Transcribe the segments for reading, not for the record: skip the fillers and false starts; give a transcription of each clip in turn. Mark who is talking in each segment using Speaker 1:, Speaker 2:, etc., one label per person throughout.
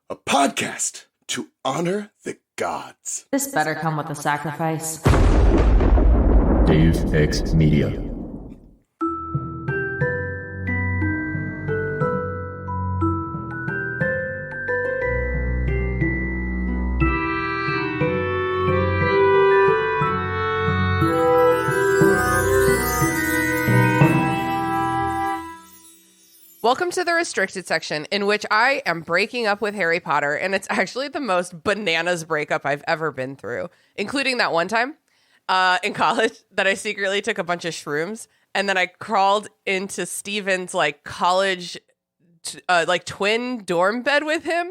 Speaker 1: a podcast to honor the gods.
Speaker 2: This better come with a sacrifice.
Speaker 3: Dave X Media.
Speaker 4: Welcome to the restricted section, in which I am breaking up with Harry Potter, and it's actually the most bananas breakup I've ever been through, including that one time in college that I secretly took a bunch of shrooms, and then I crawled into Steven's college twin dorm bed with him,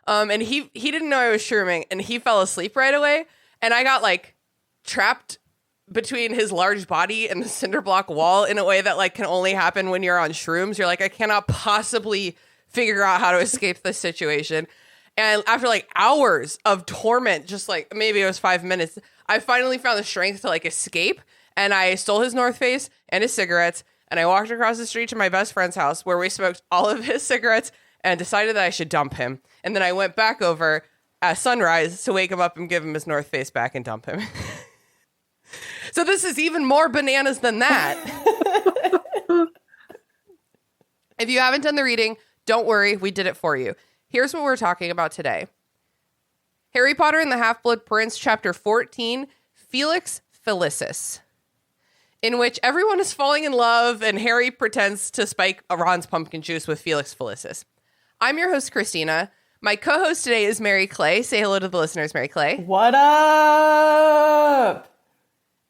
Speaker 4: and he didn't know I was shrooming, and he fell asleep right away, and I got trapped between his large body and the cinder block wall in a way that can only happen when you're on shrooms. You're I cannot possibly figure out how to escape this situation. And after hours of torment, just maybe it was 5 minutes, I finally found the strength to escape. And I stole his North Face and his cigarettes. And I walked across the street to my best friend's house where we smoked all of his cigarettes and decided that I should dump him. And then I went back over at sunrise to wake him up and give him his North Face back and dump him. So this is even more bananas than that. If you haven't done the reading, don't worry, we did it for you. Here's what we're talking about today. Harry Potter and the Half-Blood Prince, Chapter 14, Felix, Felicis, in which everyone is falling in love and Harry pretends to spike Ron's pumpkin juice with Felix Felicis. I'm your host, Christina. My co-host today is Mary Clay. Say hello to the listeners, Mary Clay.
Speaker 5: What up?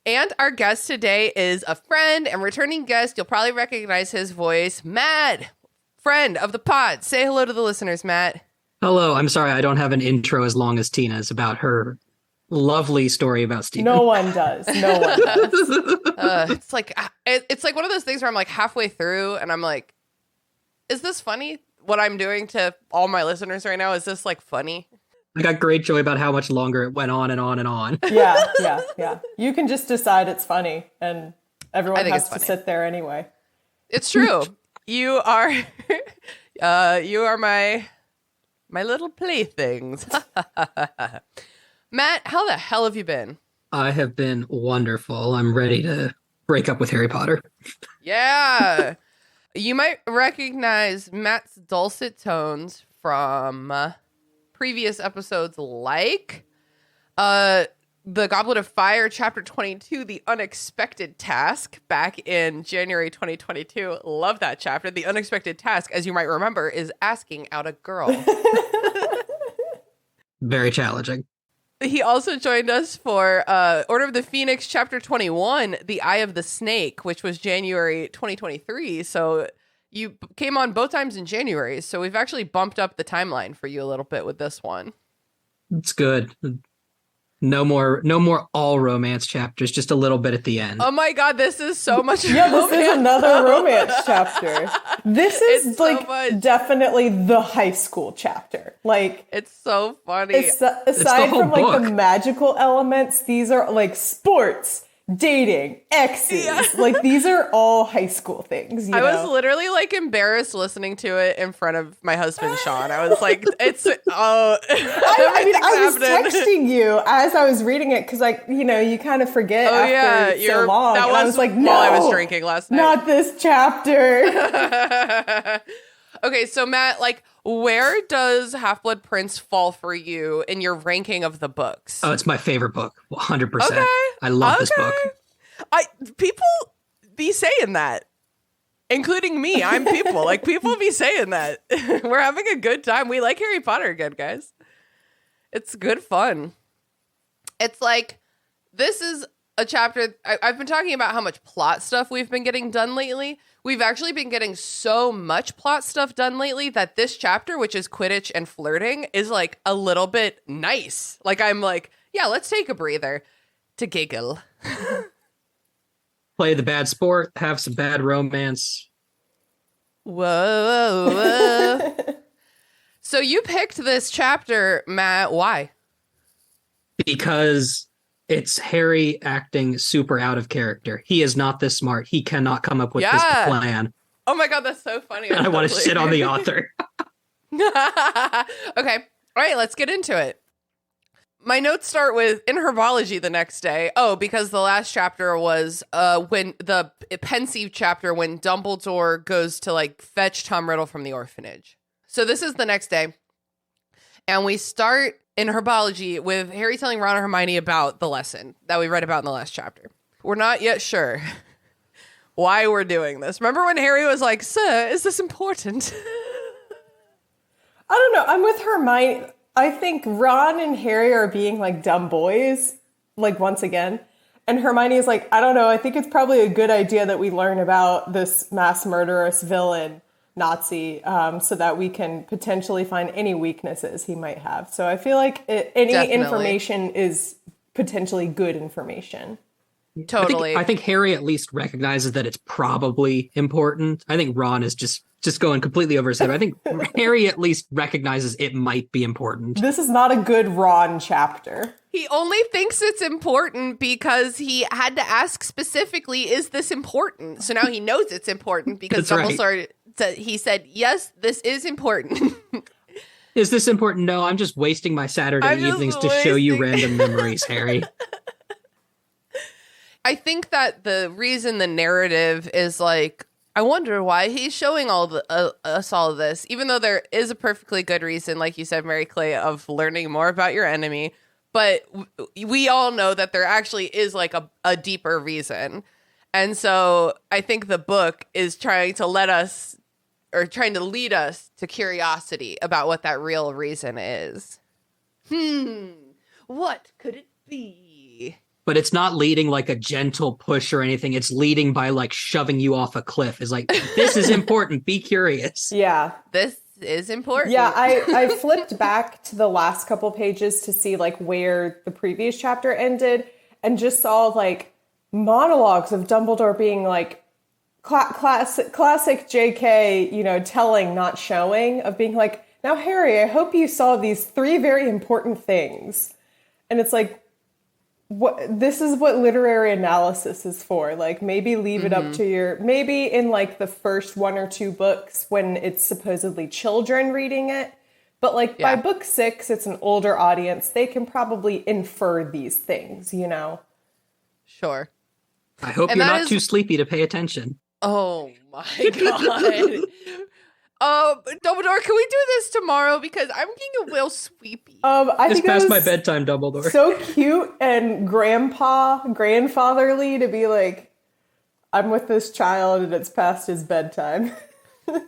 Speaker 4: And our guest today is a friend and returning guest. You'll probably recognize his voice, Matt, friend of the pod. Say hello to the listeners, Matt.
Speaker 6: Hello. I'm sorry I don't have an intro as long as Tina's about her lovely story about Stephen.
Speaker 5: No one does. No one does.
Speaker 4: It's like one of those things where I'm halfway through and I'm is this funny? What I'm doing to all my listeners right now, is this funny?
Speaker 6: I got great joy about how much longer it went on and on and on.
Speaker 5: Yeah. You can just decide it's funny, and everyone has to sit there anyway.
Speaker 4: It's true. You are my little playthings. Matt, how the hell have you been?
Speaker 6: I have been wonderful. I'm ready to break up with Harry Potter.
Speaker 4: Yeah. You might recognize Matt's dulcet tones from previous episodes like The Goblet of Fire, Chapter 22, The Unexpected Task, back in January 2022. Love that chapter. The Unexpected Task, as you might remember, is asking out a girl.
Speaker 6: Very challenging.
Speaker 4: He also joined us for Order of the Phoenix, Chapter 21, The Eye of the Snake, which was January 2023. So you came on both times in January, so we've actually bumped up the timeline for you a little bit with this one.
Speaker 6: It's good. No more all romance chapters, just a little bit at the end.
Speaker 4: Oh my god, this is so much
Speaker 5: Yeah, this is another romance chapter. This is definitely the high school chapter.
Speaker 4: It's so funny.
Speaker 5: Aside from the magical elements, these are sports, dating, exes. Yeah. These are all high school things.
Speaker 4: I was literally embarrassed listening to it in front of my husband Sean. I was it's
Speaker 5: I was texting you as I was reading it because you kind of forget after so long.
Speaker 4: That was no, while I was drinking last night.
Speaker 5: Not this chapter.
Speaker 4: Okay, so Matt, where does Half-Blood Prince fall for you in your ranking of the books?
Speaker 6: Oh, it's my favorite book, 100%.
Speaker 4: Okay.
Speaker 6: I love this book.
Speaker 4: People be saying that, including me. I'm people. People be saying that. We're having a good time. We like Harry Potter again, guys. It's good fun. It's this is a chapter. I've been talking about how much plot stuff we've been getting done lately. We've actually been getting so much plot stuff done lately that this chapter, which is Quidditch and flirting, is a little bit nice. I'm yeah, let's take a breather to giggle.
Speaker 6: Play the bad sport, have some bad romance.
Speaker 4: Whoa. So you picked this chapter, Matt. Why?
Speaker 6: Because it's Harry acting super out of character. He is not this smart. He cannot come up with this plan.
Speaker 4: Oh my god, that's so funny.
Speaker 6: And I want to shit on the author.
Speaker 4: Okay. All right, let's get into it. My notes start with in herbology the next day. Oh, because the last chapter was when the pensive chapter when Dumbledore goes to like fetch Tom Riddle from the orphanage. So this is the next day. And we start in herbology with Harry telling Ron and Hermione about the lesson that we read about in the last chapter. We're not yet sure why we're doing this. Remember when Harry was like, "Sir, is this important?"
Speaker 5: I don't know. I'm with Hermione. I think Ron and Harry are being like dumb boys, like once again. And Hermione is like, I don't know. I think it's probably a good idea that we learn about this mass murderous villain Nazi so that we can potentially find any weaknesses he might have. So I feel like any information is potentially good information.
Speaker 4: Totally.
Speaker 6: I think Harry at least recognizes that it's probably important. I think Ron is just going completely over his head. I think Harry at least recognizes it might be important.
Speaker 5: This is not a good Ron chapter.
Speaker 4: He only thinks it's important because he had to ask specifically, is this important? So now he knows it's important because Dumbledore he said, yes, this is important.
Speaker 6: Is this important? No, I'm just wasting my Saturday evenings to show you random memories, Harry.
Speaker 4: I think that the reason the narrative is like, I wonder why he's showing us all of this, even though there is a perfectly good reason, like you said, Mary Clay, of learning more about your enemy. But we all know that there actually is like a deeper reason. And so I think the book is trying to lead us to curiosity about what that real reason is. What could it be?
Speaker 6: But it's not leading like a gentle push or anything. It's leading by like shoving you off a cliff. It's like, this is important. Be curious.
Speaker 5: Yeah.
Speaker 4: This is important.
Speaker 5: Yeah, I flipped back to the last couple pages to see like where the previous chapter ended and just saw like monologues of Dumbledore being like classic JK, telling, not showing, of being like, now, Harry, I hope you saw these 3 very important things. And it's like, this is what literary analysis is for. Like, maybe leave it up to maybe in like the first 1 or 2 books when it's supposedly children reading it. But like by book 6, it's an older audience. They can probably infer these things,
Speaker 4: Sure.
Speaker 6: I hope you're not too sleepy to pay attention.
Speaker 4: Oh my God. Dumbledore, can we do this tomorrow? Because I'm getting a little sleepy.
Speaker 5: I
Speaker 6: it's
Speaker 5: think
Speaker 6: past my bedtime, Dumbledore.
Speaker 5: So cute and grandfatherly to be like, I'm with this child and it's past his bedtime.
Speaker 4: But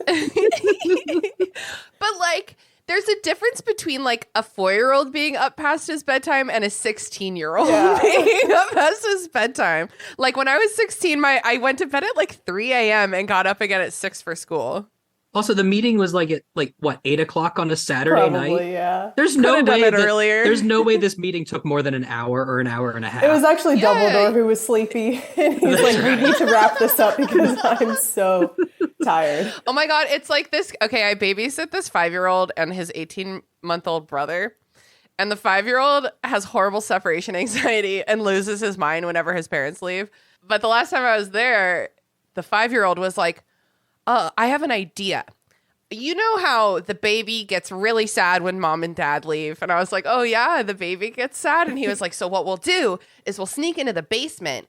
Speaker 4: like, there's a difference between like a 4-year-old being up past his bedtime and a 16-year-old being up past his bedtime. Like when I was 16, I went to bed at like 3 a.m. and got up again at 6 for school.
Speaker 6: Also, the meeting was like at 8 o'clock on a Saturday night.
Speaker 5: Yeah.
Speaker 6: There's no way
Speaker 4: earlier.
Speaker 6: There's no way this meeting took more than an hour or an hour and a half.
Speaker 5: It was actually Dumbledore who was sleepy, and he's like, "We need to wrap this up because I'm so tired."
Speaker 4: Oh my God, it's like this. Okay, I babysit this 5-year-old and his 18-month-old brother, and the 5-year-old has horrible separation anxiety and loses his mind whenever his parents leave. But the last time I was there, the 5-year-old was like, I have an idea. You know how the baby gets really sad when mom and dad leave? And I was like, oh yeah, the baby gets sad. And he was like, so what we'll do is we'll sneak into the basement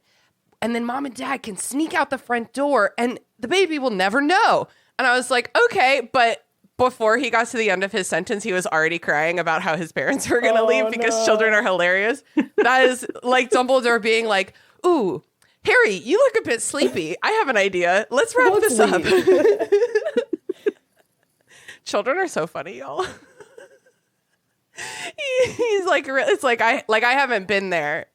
Speaker 4: and then mom and dad can sneak out the front door and the baby will never know. And I was like, okay. But before he got to the end of his sentence, he was already crying about how his parents were going to leave because children are hilarious. That is like Dumbledore being like, ooh, Harry, you look a bit sleepy. I have an idea. Let's wrap this up. Children are so funny, y'all. He's like, it's like I haven't been there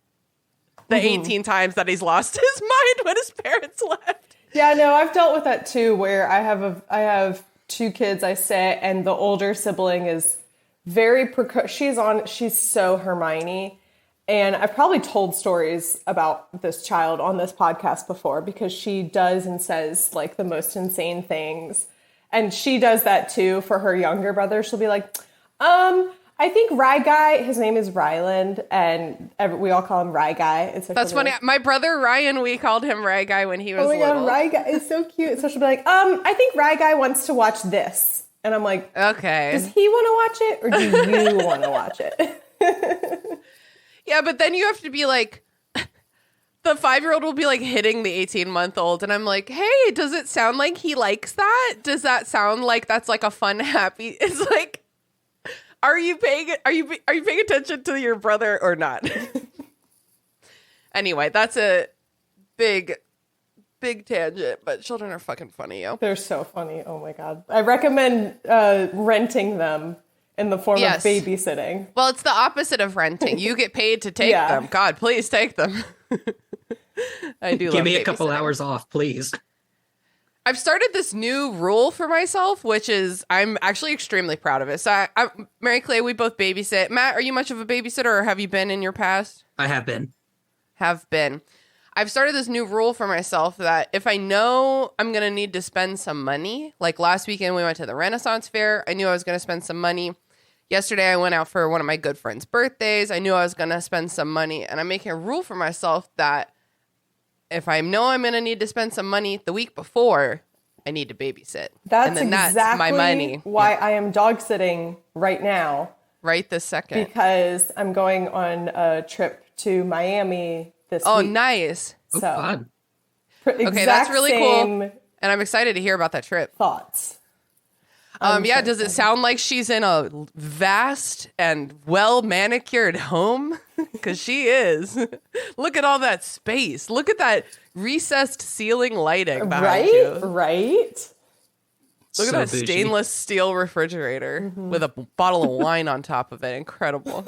Speaker 4: the 18 times that he's lost his mind when his parents left.
Speaker 5: Yeah, no, I've dealt with that too, where I have 2 kids, I say, and the older sibling is very she's so Hermione. And I've probably told stories about this child on this podcast before because she does and says like the most insane things. And she does that too for her younger brother. She'll be like, I think Rye Guy, his name is Ryland, and we all call him Rye Guy.
Speaker 4: That's funny. My brother Ryan, we called him Rye Guy when he was little.
Speaker 5: God, Rye Guy is so cute. So she'll be like, I think Rye Guy wants to watch this. And I'm like,
Speaker 4: Okay.
Speaker 5: does he want to watch it or do you want to watch it?
Speaker 4: Yeah, but then you have to be like, the 5-year-old will be like hitting the 18-month-old. And I'm like, hey, does it sound like he likes that? Does that sound like that's like a fun, happy? It's like, are you paying attention to your brother or not? Anyway, that's a big tangent, but children are fucking funny, yo.
Speaker 5: They're so funny. Oh my God. I recommend renting them in the form of babysitting.
Speaker 4: Well, it's the opposite of renting. You get paid to take them. God, please take them. I do.
Speaker 6: Give me a couple hours off, please.
Speaker 4: I've started this new rule for myself, which is I'm actually extremely proud of it. So, Mary Clay, we both babysit. Matt, are you much of a babysitter, or have you been in your past?
Speaker 6: I have been.
Speaker 4: I've started this new rule for myself that if I know I'm going to need to spend some money, like last weekend we went to the Renaissance Fair. I knew I was going to spend some money. Yesterday I went out for one of my good friends' birthdays. I knew I was going to spend some money. And I'm making a rule for myself that if I know I'm going to need to spend some money the week before, I need to babysit.
Speaker 5: That's
Speaker 4: that's my money.
Speaker 5: Why I am dog sitting right now.
Speaker 4: Right this second.
Speaker 5: Because I'm going on a trip to Miami this week.
Speaker 4: Oh, nice.
Speaker 6: Oh, fun.
Speaker 4: Okay, that's really cool. And I'm excited to hear about that trip.
Speaker 5: Thoughts.
Speaker 4: Yeah, does it sound like she's in a vast and well manicured home? Because she is. Look at all that space. Look at that recessed ceiling lighting behind you.
Speaker 5: Right.
Speaker 4: Look at that stainless steel refrigerator with a bottle of wine on top of it. Incredible.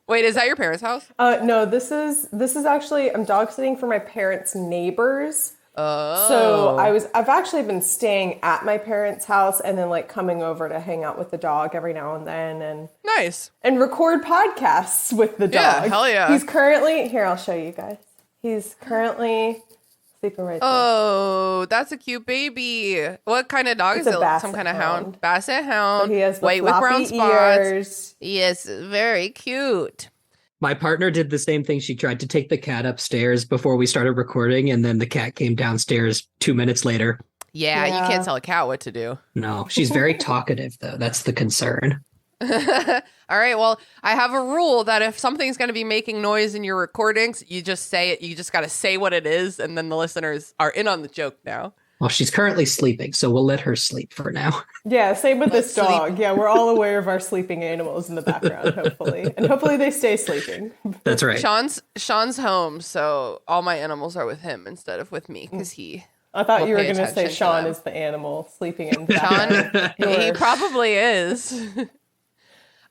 Speaker 4: Wait, is that your parents' house?
Speaker 5: No, this is actually, I'm dog sitting for my parents' neighbors.
Speaker 4: Oh.
Speaker 5: So I've actually been staying at my parents' house and then like coming over to hang out with the dog every now and then and
Speaker 4: nice.
Speaker 5: And record podcasts with the dog.
Speaker 4: Yeah, hell yeah.
Speaker 5: He's currently here, I'll show you guys. He's currently sleeping right there.
Speaker 4: Oh, that's a cute baby. What kind of dog is it? Some kind of hound? Basset hound.
Speaker 5: So he has the
Speaker 4: white with brown
Speaker 5: ears.
Speaker 4: spots. Yes, very cute.
Speaker 6: My partner did the same thing. She tried to take the cat upstairs before we started recording, and then the cat came downstairs 2 minutes later.
Speaker 4: Yeah, you can't tell a cat what to do.
Speaker 6: No, she's very talkative, though. That's the concern.
Speaker 4: All right, well, I have a rule that if something's going to be making noise in your recordings, you just say it. You just got to say what it is, and then the listeners are in on the joke now.
Speaker 6: Well, she's currently sleeping, so we'll let her sleep for now.
Speaker 5: Yeah, same with this dog. Yeah, we're all aware of our sleeping animals in the background, hopefully. And hopefully they stay sleeping.
Speaker 6: That's right.
Speaker 4: Sean's home, so all my animals are with him instead of with me, because
Speaker 5: I thought you were going to say Sean is the animal sleeping in the background.
Speaker 4: Sean, he probably is.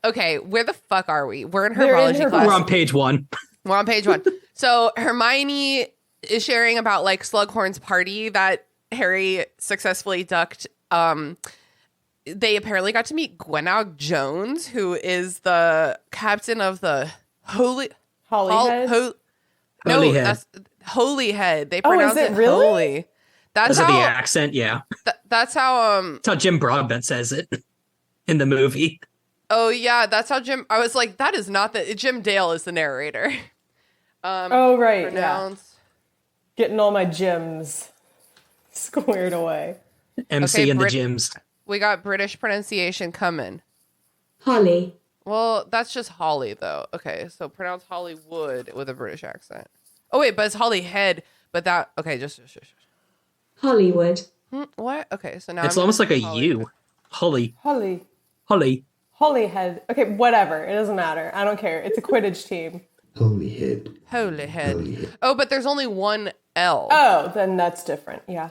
Speaker 4: Okay, where the fuck are we? We're in herbology class.
Speaker 6: We're on page 1.
Speaker 4: We're on page 1. So Hermione is sharing about like Slughorn's party that Harry successfully ducked. They apparently got to meet Gwenog Jones, who is the captain of the Holyhead.
Speaker 6: Holyhead.
Speaker 4: Holyhead. They pronounce
Speaker 5: is it
Speaker 4: it
Speaker 5: really?
Speaker 4: Holy. That's
Speaker 6: Because
Speaker 4: how
Speaker 6: of the accent, yeah.
Speaker 4: That's how
Speaker 6: That's how Jim Broadbent says it in the movie.
Speaker 4: Oh yeah, that's how Jim. I was like, that is not the Jim Dale is the narrator.
Speaker 5: Oh right,
Speaker 4: Pronounce.
Speaker 5: Yeah. Getting all my gems squared away.
Speaker 6: MC and the gyms.
Speaker 4: We got British pronunciation coming.
Speaker 3: Holly.
Speaker 4: Well, that's just Holly though. Okay, so pronounce Hollywood with a British accent. Oh wait, but it's Hollyhead. But that okay, just.
Speaker 3: Hollywood.
Speaker 4: What? Okay, so now
Speaker 6: It's
Speaker 4: I'm
Speaker 6: almost like a
Speaker 4: Hollywood.
Speaker 6: U. Holly.
Speaker 5: Holyhead. Okay, whatever. It doesn't matter. I don't care. It's a Quidditch team.
Speaker 3: Holyhead.
Speaker 4: Oh, but there's only one L.
Speaker 5: Oh, then that's different. Yeah.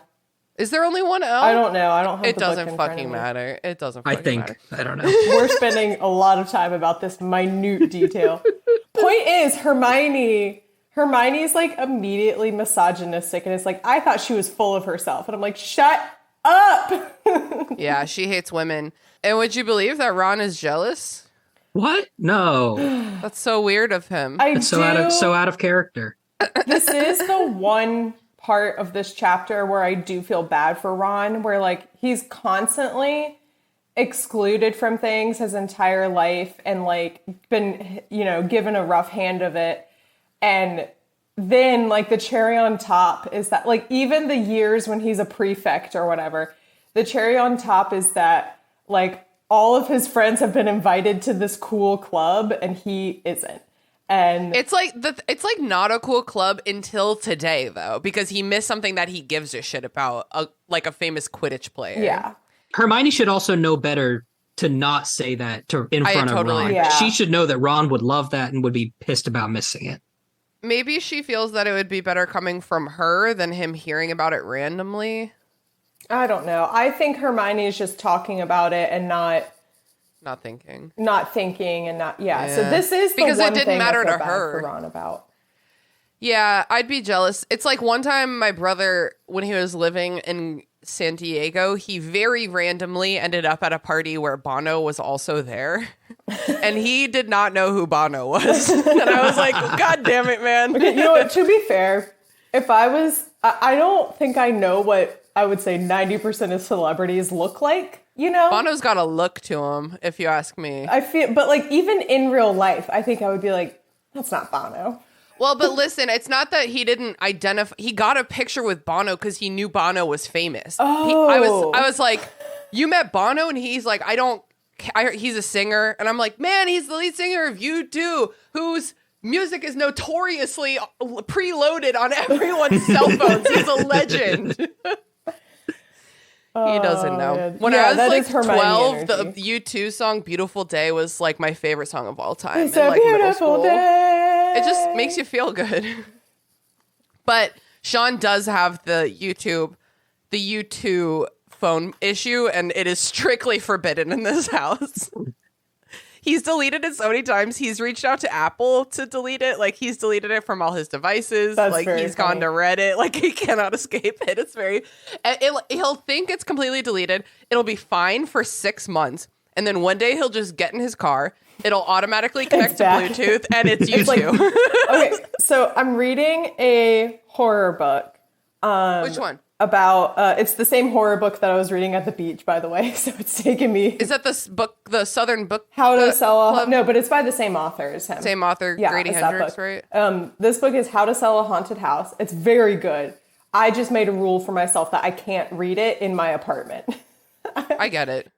Speaker 4: Is there only one L?
Speaker 5: I don't know. I don't have
Speaker 4: It
Speaker 5: the book
Speaker 4: doesn't
Speaker 5: in front of
Speaker 4: fucking
Speaker 5: me.
Speaker 4: matter. It doesn't
Speaker 6: I
Speaker 4: fucking
Speaker 6: think.
Speaker 4: matter.
Speaker 6: I don't know.
Speaker 5: We're spending a lot of time about this minute detail. Point is, Hermione's like immediately misogynistic and it's like, I thought she was full of herself. And I'm like, shut up.
Speaker 4: Yeah, she hates women. And would you believe that Ron is jealous?
Speaker 6: What? No.
Speaker 4: That's so weird of him.
Speaker 6: It's so out of character.
Speaker 5: This is the one part of this chapter where I do feel bad for Ron, where like he's constantly excluded from things his entire life and like been, given a rough hand of it. And then like the cherry on top is that like even the years when he's a prefect or whatever, the cherry on top is that Like, all of his friends have been invited to this cool club and he isn't. And
Speaker 4: it's like not a cool club until today, though, because he missed something that he gives a shit about, like a famous Quidditch player.
Speaker 5: yeah.
Speaker 6: Hermione should also know better to not say that in front of Ron.
Speaker 5: Yeah.
Speaker 6: She should know that Ron would love that and would be pissed about missing it.
Speaker 4: Maybe she feels that it would be better coming from her than him hearing about it randomly.
Speaker 5: I don't know. I think Hermione is just talking about it and not
Speaker 4: thinking
Speaker 5: and not, yeah. So this is the
Speaker 4: because
Speaker 5: one
Speaker 4: it didn't
Speaker 5: thing
Speaker 4: matter
Speaker 5: I feel
Speaker 4: to
Speaker 5: bad
Speaker 4: her.
Speaker 5: for Ron about.
Speaker 4: Yeah, I'd be jealous. It's like one time my brother, when he was living in San Diego, he very randomly ended up at a party where Bono was also there. And he did not know who Bono was. And I was like, God damn it, man.
Speaker 5: You know what? To be fair, if I don't think I know what I would say 90% of celebrities look like, you know?
Speaker 4: Bono's got a look to him, if you ask me.
Speaker 5: I feel, but like even in real life, I think I would be like, that's not Bono.
Speaker 4: Well, but listen, it's not that he didn't identify. He got a picture with Bono because he knew Bono was famous.
Speaker 5: Oh.
Speaker 4: I was like, you met Bono? And he's like, he's a singer. And I'm like, man, he's the lead singer of U2, whose music is notoriously preloaded on everyone's cell phones. He's a legend. He doesn't know.
Speaker 5: Man.
Speaker 4: When
Speaker 5: Yeah,
Speaker 4: I was
Speaker 5: that
Speaker 4: like
Speaker 5: is Hermione
Speaker 4: 12, the
Speaker 5: energy.
Speaker 4: U2 song "Beautiful Day" was like my favorite song of all time.
Speaker 5: It's
Speaker 4: in,
Speaker 5: a
Speaker 4: like, middle
Speaker 5: beautiful
Speaker 4: school.
Speaker 5: day.
Speaker 4: It just makes you feel good. But Sean does have the U2 phone issue, and it is strictly forbidden in this house. He's deleted it so many times. He's reached out to Apple to delete it. Like, he's deleted it from all his devices.
Speaker 5: That's
Speaker 4: like,
Speaker 5: very
Speaker 4: he's
Speaker 5: funny.
Speaker 4: gone to Reddit. Like, he cannot escape it. It's very... He'll think it's completely deleted. It'll be fine for 6 months. And then one day he'll just get in his car. It'll automatically connect to
Speaker 5: back.
Speaker 4: Bluetooth, and it's YouTube.
Speaker 5: Like, okay, so I'm reading a horror book.
Speaker 4: Which one?
Speaker 5: About it's the same horror book that I was reading at the beach, by the way. So it's taken me.
Speaker 4: Is that this book, the Southern Book?
Speaker 5: How to Sell a
Speaker 4: Club?
Speaker 5: No, but it's by the same author as him.
Speaker 4: Same author,
Speaker 5: Yeah,
Speaker 4: Grady
Speaker 5: it's that
Speaker 4: Hendrix,
Speaker 5: book.
Speaker 4: right?
Speaker 5: This book is How to Sell a Haunted House. It's very good. I just made a rule for myself that I can't read it in my apartment.
Speaker 4: I get it.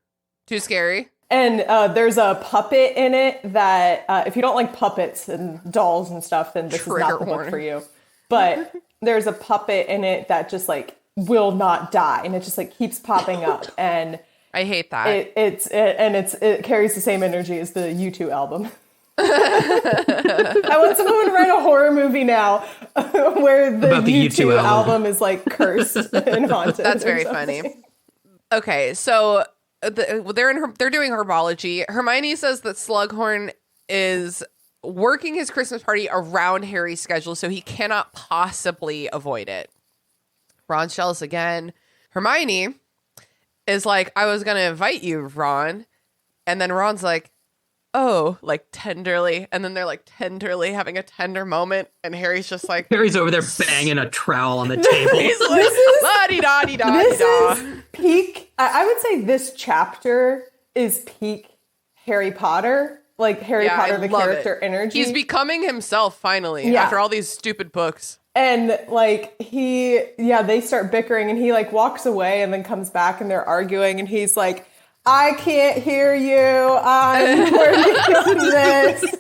Speaker 4: Too scary.
Speaker 5: And there's a puppet in it that if you don't like puppets and dolls and stuff, then this is
Speaker 4: Trigger
Speaker 5: not the book
Speaker 4: warning.
Speaker 5: for you. But there's a puppet in it that just like will not die, and it just like keeps popping up, and
Speaker 4: I hate that.
Speaker 5: it carries the same energy as the U2 album. I want someone to write a horror movie now where the
Speaker 6: About the
Speaker 5: U2 album is like cursed and haunted.
Speaker 4: That's
Speaker 5: or
Speaker 4: very
Speaker 5: something.
Speaker 4: funny. Okay, so they're doing herbology. Hermione says that Slughorn is working his Christmas party around Harry's schedule, so he cannot possibly avoid it. Ron's jealous again. Hermione is like, I was going to invite you, Ron. And then Ron's like, oh, like tenderly. And then they're like tenderly having a tender moment. And Harry's just like,
Speaker 6: Harry's over there banging a trowel on the table.
Speaker 4: he's like, la-di-da-di-da-di-da.
Speaker 5: This is peak. I would say this chapter is peak Harry Potter. Like Harry Potter, the character energy.
Speaker 4: He's becoming himself finally
Speaker 5: Yeah.
Speaker 4: after all these stupid books.
Speaker 5: And like they start bickering, and he like walks away and then comes back, and they're arguing, and he's like, I can't hear you. I'm working on this.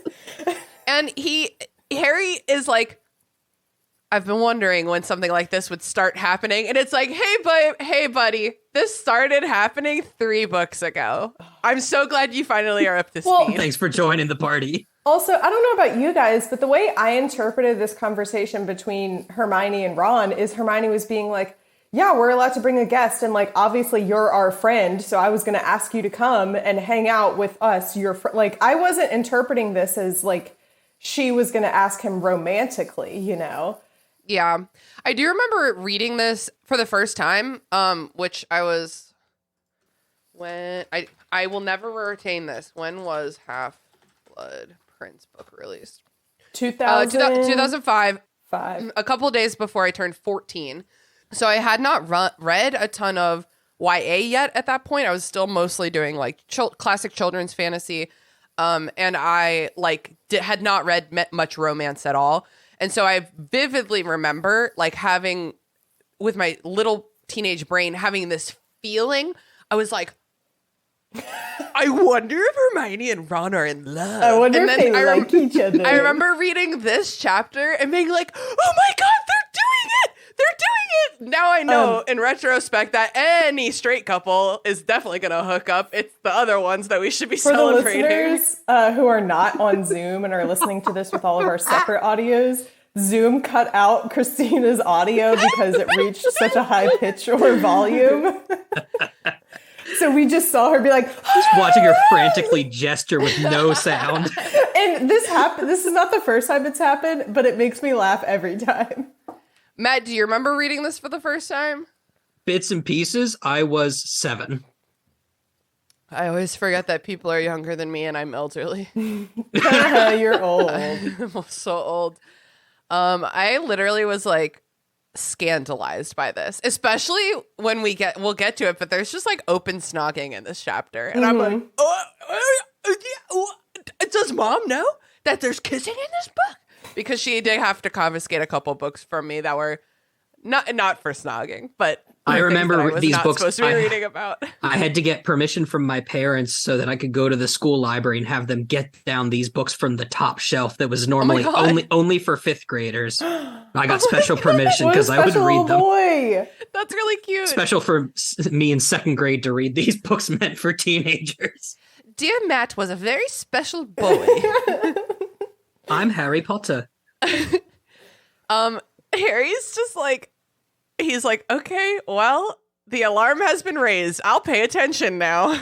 Speaker 4: And Harry is like, I've been wondering when something like this would start happening. And it's like, hey, buddy, this started happening 3 books ago. I'm so glad you finally are up to speed.
Speaker 6: Thanks for joining the party.
Speaker 5: Also, I don't know about you guys, but the way I interpreted this conversation between Hermione and Ron is Hermione was being like, yeah, we're allowed to bring a guest, and like, obviously you're our friend, so I was going to ask you to come and hang out with us. Like, I wasn't interpreting this as like she was going to ask him romantically, you know?
Speaker 4: Yeah. I do remember reading this for the first time, which I was when I will never retain this. When was Half-Blood Prince book released? 2005. A couple of days before I turned 14. So I had not read a ton of YA yet at that point. I was still mostly doing like classic children's fantasy. And I had not read much romance at all. And so I vividly remember like having, with my little teenage brain, having this feeling. I was like, I wonder if Hermione and Ron are in love.
Speaker 5: I wonder
Speaker 4: and
Speaker 5: if they like each other.
Speaker 4: I remember reading this chapter and being like, oh my God, they're doing it. They're doing it. Now I know in retrospect that any straight couple is definitely going to hook up. It's the other ones that we should be celebrating.
Speaker 5: For the listeners who are not on Zoom and are listening to this with all of our separate audios, Zoom cut out Christina's audio because it reached such a high pitch or volume. So we just saw her be like,
Speaker 6: just watching her frantically gesture with no sound.
Speaker 5: And this happened. This is not the first time it's happened, but it makes me laugh every time.
Speaker 4: Matt, do you remember reading this for the first time?
Speaker 6: Bits and pieces. I was 7.
Speaker 4: I always forget that people are younger than me and I'm elderly.
Speaker 5: You're old.
Speaker 4: I'm so old. I literally was like scandalized by this, especially when we'll get to it, but there's just like open snogging in this chapter. And I'm like, does mom know that there's kissing in this book? Because she did have to confiscate a couple books from me that were not for snogging, but
Speaker 6: I remember these books
Speaker 4: supposed to be reading about.
Speaker 6: I had to get permission from my parents so that I could go to the school library and have them get down these books from the top shelf that was normally only for 5th graders. I got special permission because I would read them.
Speaker 5: Boy.
Speaker 4: That's really cute.
Speaker 6: Special for me in 2nd grade to read these books meant for teenagers.
Speaker 4: Dear Matt was a very special boy.
Speaker 6: I'm Harry Potter.
Speaker 4: Harry's just like, he's like, okay, well, the alarm has been raised. I'll pay attention now.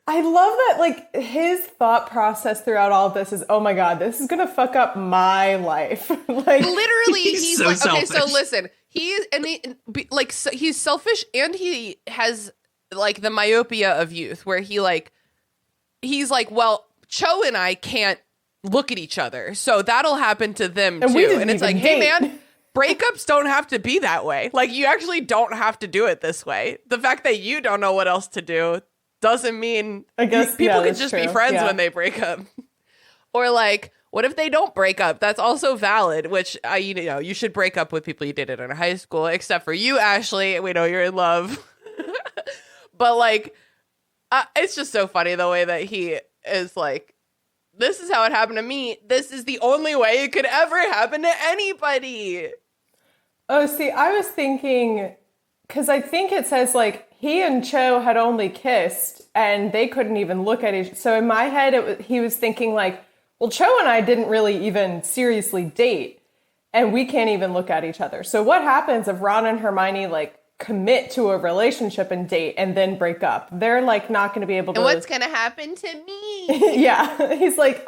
Speaker 5: I love that, like, his thought process throughout all of this is, oh my God, this is gonna fuck up my life. Like,
Speaker 4: literally, he's
Speaker 6: so
Speaker 4: like,
Speaker 6: selfish.
Speaker 4: okay, so listen, he's selfish and he has like the myopia of youth where he's like, well, Cho and I can't look at each other, so that'll happen to them
Speaker 5: and
Speaker 4: too. And it's like,
Speaker 5: date.
Speaker 4: hey man, breakups don't have to be that way. Like, you actually don't have to do it this way. The fact that you don't know what else to do doesn't mean,
Speaker 5: I guess
Speaker 4: people can just
Speaker 5: true.
Speaker 4: be friends
Speaker 5: Yeah.
Speaker 4: when they break up. Or like, what if they don't break up? That's also valid, which you should break up with people you dated in high school, except for you, Ashley. We know you're in love. But like, it's just so funny the way that he is like, this is how it happened to me. This is the only way it could ever happen to anybody.
Speaker 5: Oh, see, I was thinking, because I think it says, like, he and Cho had only kissed, and they couldn't even look at each other. So in my head, he was thinking, like, well, Cho and I didn't really even seriously date, and we can't even look at each other. So what happens if Ron and Hermione, like, commit to a relationship and date and then break up? They're, like, not going to be able to...
Speaker 4: And what's going to happen to me?
Speaker 5: Yeah. He's like,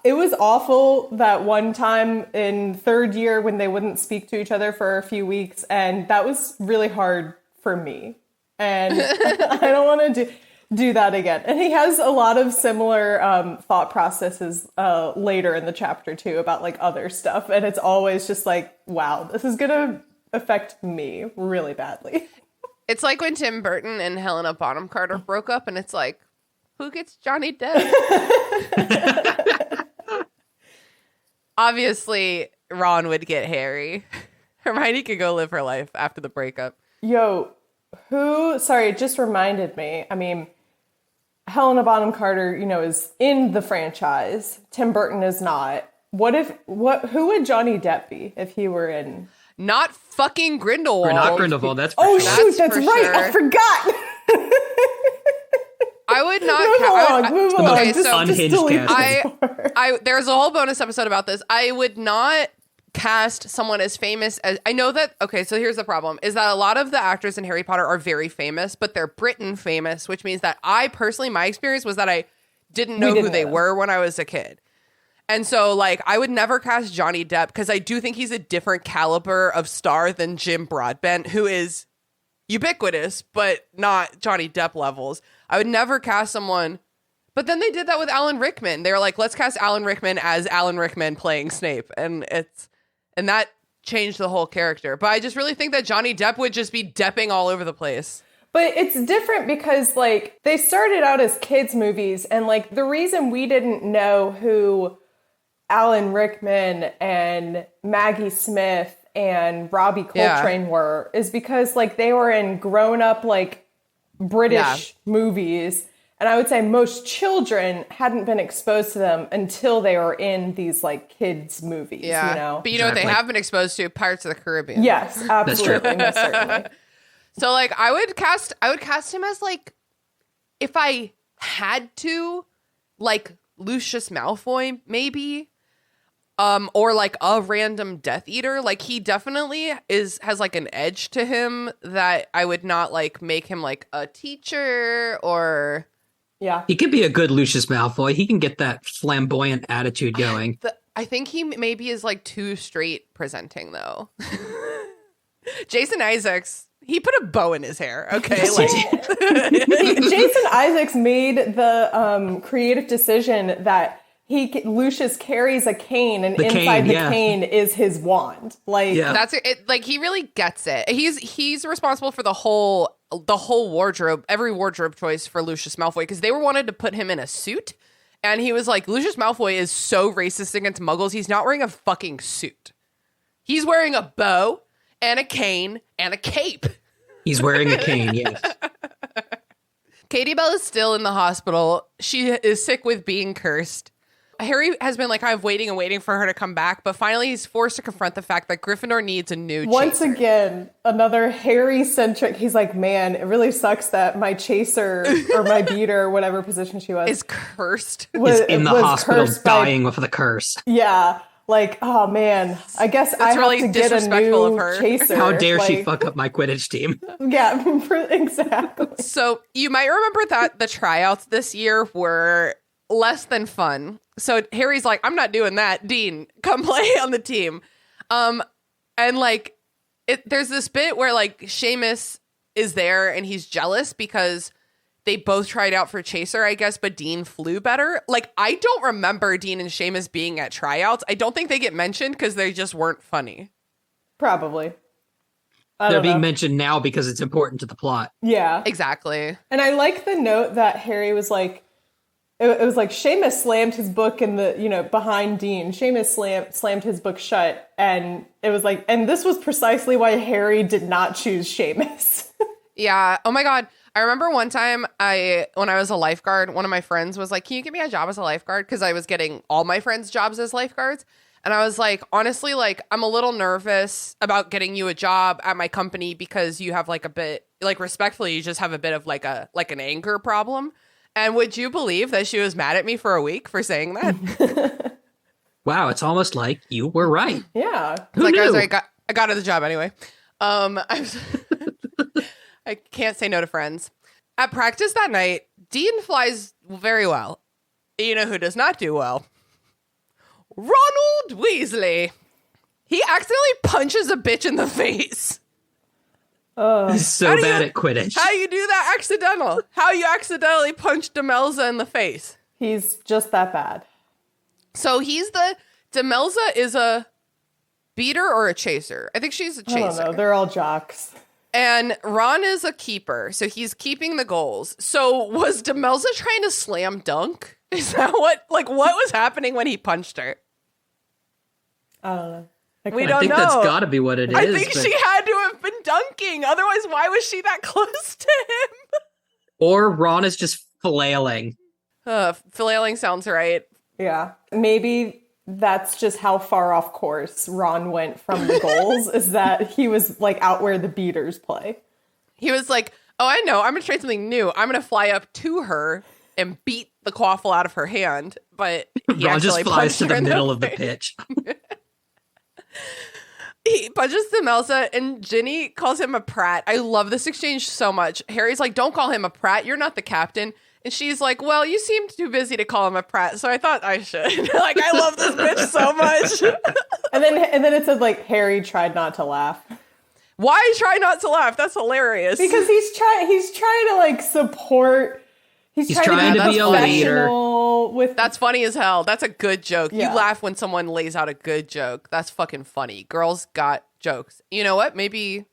Speaker 5: it was awful that one time in 3rd year when they wouldn't speak to each other for a few weeks, and that was really hard for me. And I don't want to do that again. And he has a lot of similar thought processes later in the chapter too about like other stuff, and it's always just like, wow, this is gonna affect me really badly.
Speaker 4: It's like when Tim Burton and Helena Bonham Carter broke up, and it's like, who gets Johnny Depp? Obviously, Ron would get Harry. Hermione could go live her life after the breakup.
Speaker 5: Yo, sorry, it just reminded me. I mean, Helena Bonham Carter, is in the franchise. Tim Burton is not. Who would Johnny Depp be if he were in?
Speaker 4: Not fucking Grindelwald.
Speaker 6: Or not Grindelwald, that's for
Speaker 5: Oh,
Speaker 6: sure.
Speaker 5: shoot, that's
Speaker 4: for
Speaker 5: right.
Speaker 4: sure.
Speaker 5: I forgot.
Speaker 4: I would not.
Speaker 5: Move along.
Speaker 4: Okay,
Speaker 5: Just
Speaker 4: so
Speaker 6: unhinged
Speaker 5: delete
Speaker 6: cast.
Speaker 5: this part.
Speaker 4: There's a whole bonus episode about this. I would not cast someone as famous as, I know that, okay, so here's the problem, is that a lot of the actors in Harry Potter are very famous, but they're Britain famous, which means that I personally, my experience was that I didn't know who they were when I was a kid. And so, like, I would never cast Johnny Depp because I do think he's a different caliber of star than Jim Broadbent, who is ubiquitous, but not Johnny Depp levels. I would never cast someone. But then they did that with Alan Rickman. They were like, let's cast Alan Rickman as Alan Rickman playing Snape. And that changed the whole character. But I just really think that Johnny Depp would just be depping all over the place.
Speaker 5: But it's different because, like, they started out as kids' movies. And, like, the reason we didn't know who Alan Rickman and Maggie Smith and Robbie Coltrane were is because, like, they were in grown-up, like, British movies. And I would say most children hadn't been exposed to them until they were in these like kids movies, you know?
Speaker 4: But you know what they have been exposed to? Pirates of the Caribbean.
Speaker 5: Yes, absolutely. Most certainly.
Speaker 4: So like I would cast him as like, if I had to, like Lucius Malfoy maybe, or like a random Death Eater. Like he definitely has like an edge to him that I would not like make him like a teacher or.
Speaker 5: Yeah.
Speaker 6: He could be a good Lucius Malfoy. He can get that flamboyant attitude going.
Speaker 4: I think he maybe is like too straight presenting though. Jason Isaacs, he put a bow in his hair. Okay. Like
Speaker 5: Jason Isaacs made the creative decision that Lucius carries a cane and inside the cane is his wand. Like
Speaker 4: that's it. Like he really gets it. He's responsible for the whole wardrobe, every wardrobe choice for Lucius Malfoy, because they wanted to put him in a suit, and he was like, Lucius Malfoy is so racist against Muggles. He's not wearing a fucking suit. He's wearing a bow and a cane and a cape.
Speaker 6: He's wearing a cane. Yes.
Speaker 4: Katie Bell is still in the hospital. She is sick with being cursed. Harry has been like kind of waiting and waiting for her to come back, but finally he's forced to confront the fact that Gryffindor needs a new
Speaker 5: Once
Speaker 4: chaser.
Speaker 5: again, another Harry-centric, he's like, man, it really sucks that my chaser or my beater, whatever position she was,
Speaker 4: is cursed.
Speaker 6: Is in the hospital dying with the curse.
Speaker 5: Yeah. Like, oh man, I guess I
Speaker 4: really
Speaker 5: have to get a new chaser.
Speaker 6: How dare she fuck up my Quidditch team?
Speaker 5: Yeah, exactly.
Speaker 4: So you might remember that the tryouts this year were less than fun. So Harry's like, I'm not doing that. Dean, come play on the team. And like, there's this bit where like Seamus is there and he's jealous because they both tried out for chaser, I guess, but Dean flew better. Like, I don't remember Dean and Seamus being at tryouts. I don't think they get mentioned because they just weren't funny.
Speaker 5: Probably.
Speaker 6: They're being mentioned now because it's important to the plot.
Speaker 5: Yeah.
Speaker 4: Exactly.
Speaker 5: And I like the note that Harry was like, it was like Seamus slammed his book in the, behind Dean. Seamus slammed his book shut. And it was like, and this was precisely why Harry did not choose Seamus.
Speaker 4: Yeah. Oh my God. I remember one time when I was a lifeguard, one of my friends was like, can you give me a job as a lifeguard? Because I was getting all my friends jobs as lifeguards. And I was like, honestly, like, I'm a little nervous about getting you a job at my company because you have like a bit, like, respectfully, you just have a bit of like an anger problem. And would you believe that she was mad at me for a week for saying that?
Speaker 6: Wow, it's almost like you were right.
Speaker 5: Yeah.
Speaker 4: I got her the job anyway. I can't say no to friends. At practice that night, Dean flies very well. You know who does not do well? Ronald Weasley. He accidentally punches a bitch in the face.
Speaker 6: He's so bad at Quidditch.
Speaker 4: How you do that accidental? How you accidentally punch Demelza in the face?
Speaker 5: He's just that bad.
Speaker 4: So Demelza is a beater or a chaser? I think she's a chaser.
Speaker 5: I don't know. They're all jocks.
Speaker 4: And Ron is a keeper, so he's keeping the goals. So was Demelza trying to slam dunk? Is that what was happening when he punched her?
Speaker 5: I don't know.
Speaker 4: We don't know.
Speaker 6: I think that's got to be what it is.
Speaker 4: I think she had to have been dunking. Otherwise, why was she that close to him?
Speaker 6: Or Ron is just flailing.
Speaker 4: Flailing sounds right.
Speaker 5: Yeah. Maybe that's just how far off course Ron went from the goals, is that he was like out where the beaters play.
Speaker 4: He was like, oh, I know. I'm going to try something new. I'm going to fly up to her and beat the quaffle out of her hand. But he
Speaker 6: Ron just flies to the middle
Speaker 4: of
Speaker 6: the pitch.
Speaker 4: He punches Demelza and Ginny calls him a prat. I love this exchange so much. Harry's like, don't call him a prat. You're not the captain. And she's like, well, you seemed too busy to call him a prat, so I thought I should. Like, I love this bitch so much.
Speaker 5: And then it said, like, Harry tried not to laugh.
Speaker 4: Why try not to laugh? That's hilarious.
Speaker 5: Because he's trying to, like, support. He's trying to be a leader.
Speaker 4: That's funny as hell. That's a good joke.
Speaker 5: Yeah.
Speaker 4: You laugh when someone lays out a good joke. That's fucking funny. Girls got jokes. You know what? Maybe